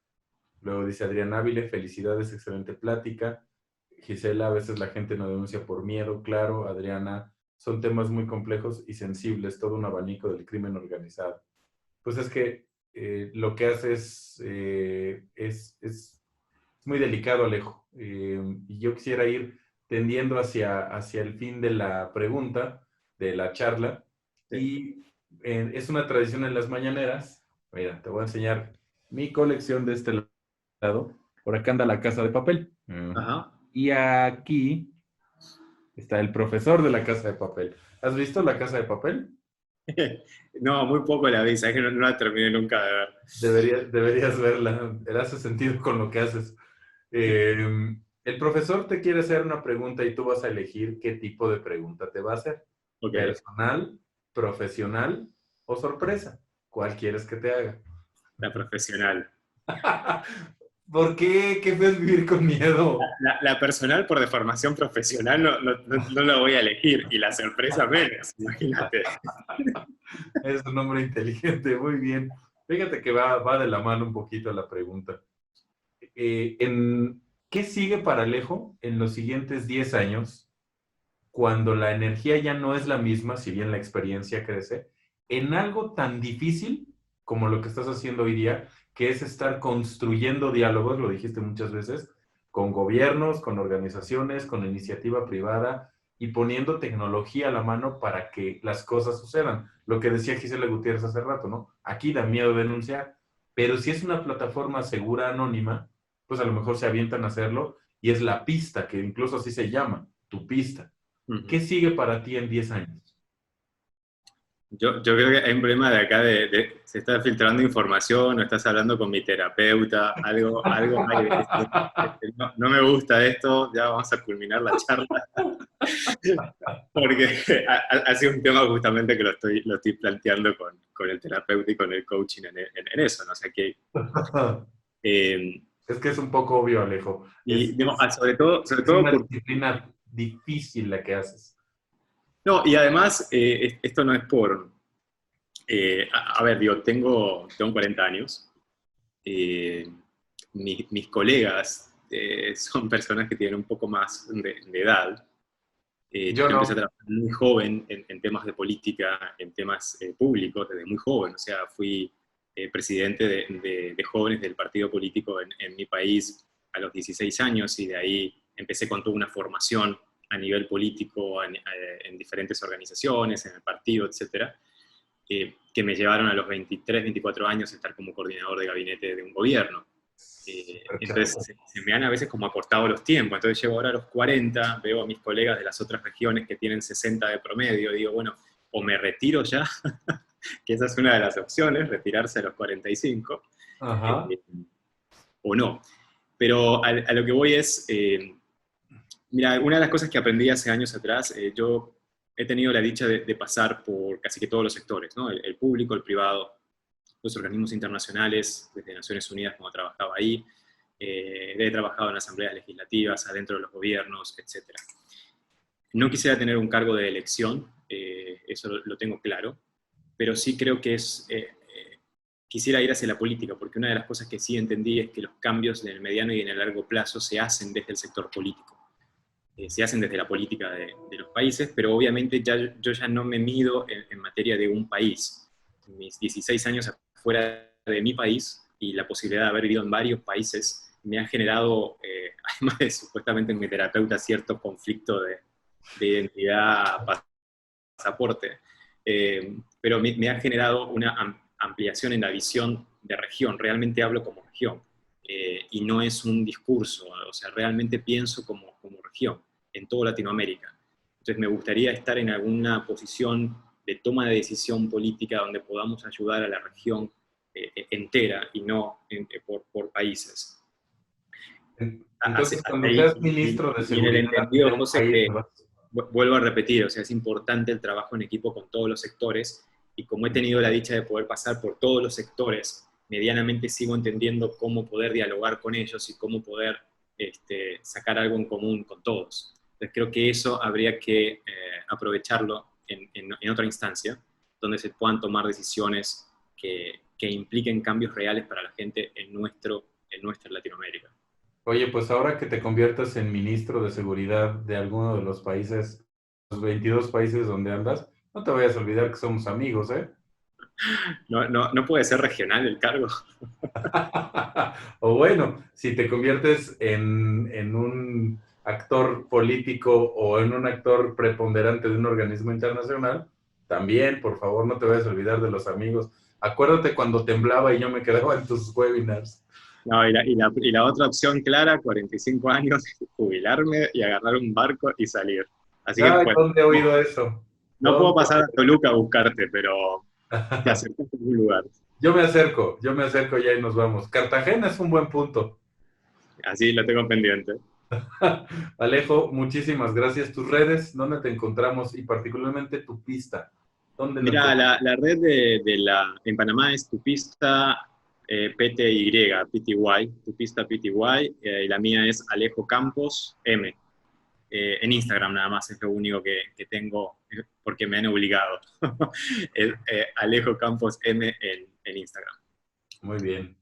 Luego dice Adrián Ávile, felicidades, excelente plática. Gisela, a veces la gente no denuncia por miedo, claro. Adriana, son temas muy complejos y sensibles, todo un abanico del crimen organizado. Pues es que lo que hace es muy delicado, Alejo. Y yo quisiera ir tendiendo hacia el fin de la pregunta, de la charla. Sí. Y es una tradición en las mañaneras. Mira, te voy a enseñar mi colección de este lado. Por acá anda la Casa de Papel. Ajá. Y aquí está el profesor de la Casa de Papel. ¿Has visto la Casa de Papel? No, muy poco la vi, es que no la terminé nunca de ver. Deberías verla, hace sentido con lo que haces. El profesor te quiere hacer una pregunta y tú vas a elegir qué tipo de pregunta te va a hacer. Okay. ¿Personal, profesional o sorpresa? ¿Cuál quieres que te haga? La profesional. ¿Por qué? ¿Qué fue vivir con miedo? La personal, por deformación profesional, no la voy a elegir, y la sorpresa menos, imagínate. Es un hombre inteligente, muy bien. Fíjate que va de la mano un poquito la pregunta. ¿Qué sigue para Alejo en los siguientes 10 años, cuando la energía ya no es la misma, si bien la experiencia crece, en algo tan difícil como lo que estás haciendo hoy día, que es estar construyendo diálogos, lo dijiste muchas veces, con gobiernos, con organizaciones, con iniciativa privada, y poniendo tecnología a la mano para que las cosas sucedan? Lo que decía Gisela Gutiérrez hace rato, ¿no? Aquí da miedo denunciar, pero si es una plataforma segura, anónima, pues a lo mejor se avientan a hacerlo, y es la pista, que incluso así se llama, tu pista. ¿Qué sigue para ti en 10 años? Yo creo que hay un problema de acá se está filtrando información, o estás hablando con mi terapeuta, algo hay. No me gusta esto, ya vamos a culminar la charla. Porque ha sido un tema justamente que lo estoy planteando con el terapeuta y con el coaching en eso, ¿no? O sea que... Es que es un poco obvio, Alejo. Sobre todo es una disciplina difícil la que haces. No, y además, esto no es por... a ver, digo, tengo 40 años. Mis colegas son personas que tienen un poco más de edad. Yo empecé a trabajar muy joven en temas de política, en temas públicos, desde muy joven. O sea, fui presidente de jóvenes del partido político en mi país a los 16 años, y de ahí empecé con toda una formación a nivel político en diferentes organizaciones, en el partido, etcétera, que me llevaron a los 23, 24 años a estar como coordinador de gabinete de un gobierno. Entonces se me han a veces como acortado los tiempos. Entonces llego ahora a los 40, veo a mis colegas de las otras regiones que tienen 60 de promedio, y digo, bueno, o me retiro ya, que esa es una de las opciones, retirarse a los 45, o no. Pero a lo que voy es, Mira, una de las cosas que aprendí hace años atrás, yo he tenido la dicha de pasar por casi que todos los sectores, ¿no? El público, el privado, los organismos internacionales, desde Naciones Unidas cuando trabajaba ahí, he trabajado en asambleas legislativas, adentro de los gobiernos, etcétera. No quisiera tener un cargo de elección, eso lo tengo claro, pero sí creo que quisiera ir hacia la política, porque una de las cosas que sí entendí es que los cambios en el mediano y en el largo plazo se hacen desde el sector político. Se hacen desde la política de los países, pero obviamente yo ya no me mido en materia de un país. Mis 16 años fuera de mi país y la posibilidad de haber vivido en varios países me ha generado, además de supuestamente en mi terapeuta, cierto conflicto de identidad, pasaporte, pero me ha generado una ampliación en la visión de región. Realmente hablo como región y no es un discurso, o sea, realmente pienso como región en toda Latinoamérica. Entonces me gustaría estar en alguna posición de toma de decisión política donde podamos ayudar a la región entera y no por países. Entonces, cuando seas ministro de Y en el seguridad de entendido, un José, país, que vuelvo a repetir, o sea, es importante el trabajo en equipo con todos los sectores y como he tenido la dicha de poder pasar por todos los sectores, medianamente sigo entendiendo cómo poder dialogar con ellos y cómo poder sacar algo en común con todos. Entonces creo que eso habría que aprovecharlo en otra instancia, donde se puedan tomar decisiones que impliquen cambios reales para la gente en nuestra Latinoamérica. oye, pues ahora que te conviertas en ministro de seguridad de alguno de los países, los 22 países donde andas, no te vayas a olvidar que somos amigos, ¿eh? No puede ser regional el cargo. O bueno, si te conviertes en un actor político o en un actor preponderante de un organismo internacional, también, por favor, no te vayas a olvidar de los amigos. Acuérdate cuando temblaba y yo me quedaba en tus webinars. No, y la otra opción clara, 45 años, jubilarme y agarrar un barco y salir. Así que Ay, pues, ¿dónde he oído eso? no puedo ¿Dónde? pasar a Toluca a buscarte, pero te acercas a algún lugar. Yo me acerco ya y nos vamos. Cartagena es un buen punto. Así lo tengo pendiente. Alejo, muchísimas gracias. Tus redes, ¿dónde te encontramos? Y particularmente tu pista, ¿dónde lo Mira, encontramos? la red en Panamá es Tupista PTY, PTY, Tupista PTY, y la mía es Alejo Campos M. En Instagram nada más es lo único que tengo porque me han obligado. Es, Alejo Campos M en Instagram. Muy bien.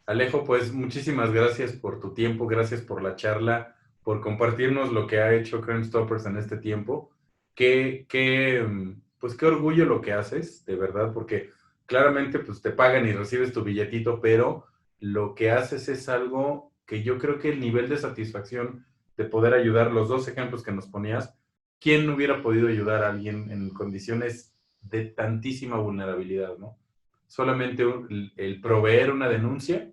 Alejo, pues muchísimas gracias por tu tiempo, gracias por la charla, por compartirnos lo que ha hecho Crime Stoppers en este tiempo. Pues qué orgullo lo que haces, de verdad, porque claramente pues te pagan y recibes tu billetito, pero lo que haces es algo que yo creo que el nivel de satisfacción de poder ayudar, los dos ejemplos que nos ponías, ¿quién no hubiera podido ayudar a alguien en condiciones de tantísima vulnerabilidad, ¿no? Solamente el proveer una denuncia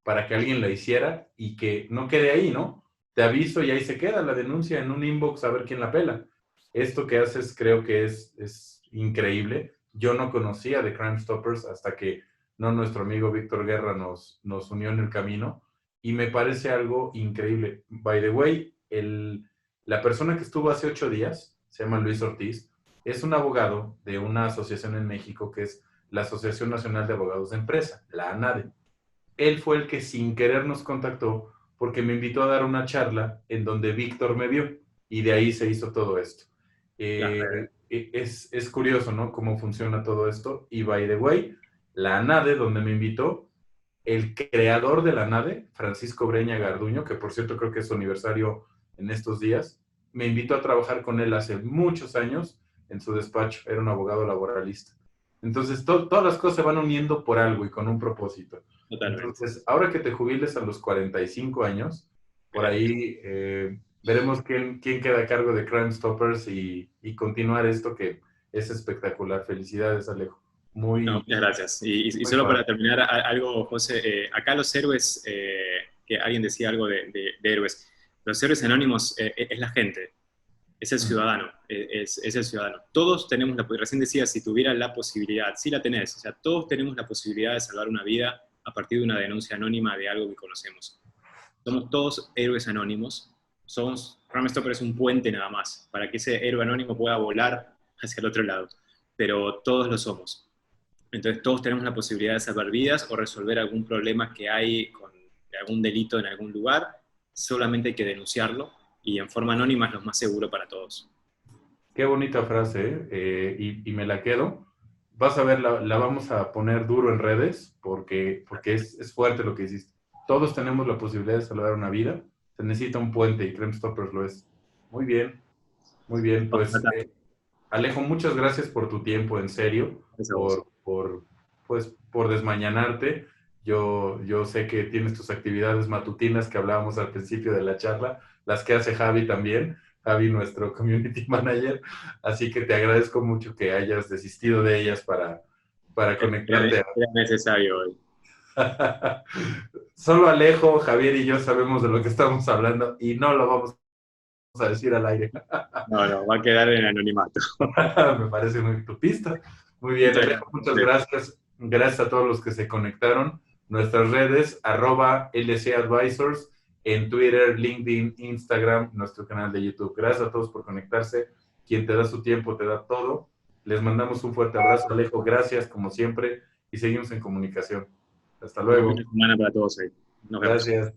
para que alguien la hiciera y que no quede ahí, ¿no? Te aviso y ahí se queda la denuncia en un inbox a ver quién la pela. Esto que haces creo que es increíble. Yo no conocía de Crime Stoppers hasta que no nuestro amigo Víctor Guerra nos unió en el camino y me parece algo increíble. By the way, la persona que estuvo hace 8 días, se llama Luis Ortiz, es un abogado de una asociación en México que es la Asociación Nacional de Abogados de Empresa, la ANADE. Él fue el que sin querer nos contactó porque me invitó a dar una charla en donde Víctor me vio y de ahí se hizo todo esto. Las redes. Es curioso, ¿no? Cómo funciona todo esto. Y by the way, la ANADE, donde me invitó, el creador de la ANADE, Francisco Breña Garduño, que por cierto creo que es su aniversario en estos días, me invitó a trabajar con él hace muchos años en su despacho. Era un abogado laboralista. Entonces, todas las cosas se van uniendo por algo y con un propósito. Totalmente. Entonces, ahora que te jubiles a los 45 años, por ahí veremos quién queda a cargo de Crime Stoppers y continuar esto que es espectacular. Felicidades, Alejo. No, Muy, muchas gracias. Y muy solo padre. para terminar, algo, José, acá los héroes, que alguien decía algo de héroes, los héroes anónimos es la gente, es el ciudadano, es el ciudadano. Todos tenemos recién decía, si tuviera la posibilidad, sí la tenés, o sea, todos tenemos la posibilidad de salvar una vida a partir de una denuncia anónima de algo que conocemos. Somos todos héroes anónimos Crime Stopper es un puente nada más, para que ese héroe anónimo pueda volar hacia el otro lado, pero todos lo somos. Entonces todos tenemos la posibilidad de salvar vidas o resolver algún problema que hay con algún delito en algún lugar, solamente hay que denunciarlo y en forma anónima es lo más seguro para todos. Qué bonita frase, y me la quedo. Vas a ver, la vamos a poner duro en redes porque es fuerte lo que hiciste. Todos tenemos la posibilidad de salvar una vida. Se necesita un puente y Crime Stoppers lo es. Muy bien, muy bien. Pues, Alejo, muchas gracias por tu tiempo, en serio, Gracias a vos. por desmañanarte. Yo sé que tienes tus actividades matutinas que hablábamos al principio de la charla, las que hace Javi también, Javi, nuestro community manager, así que te agradezco mucho que hayas desistido de ellas para conectarte. Era necesario hoy. Solo Alejo, Javier y yo sabemos de lo que estamos hablando y no lo vamos a decir al aire. No, no, va a quedar en anonimato. Me parece muy tu pista. Muy bien, Muchas Alejo, muchas gracias. gracias. Gracias a todos los que se conectaron. Nuestras redes, @LC Advisors, en Twitter, LinkedIn, Instagram, nuestro canal de YouTube. Gracias a todos por conectarse. Quien te da su tiempo, te da todo. Les mandamos un fuerte abrazo, Alejo. Gracias, como siempre, y seguimos en comunicación. Hasta Buen luego. fin de semana para todos ahí. Nos vemos. Gracias.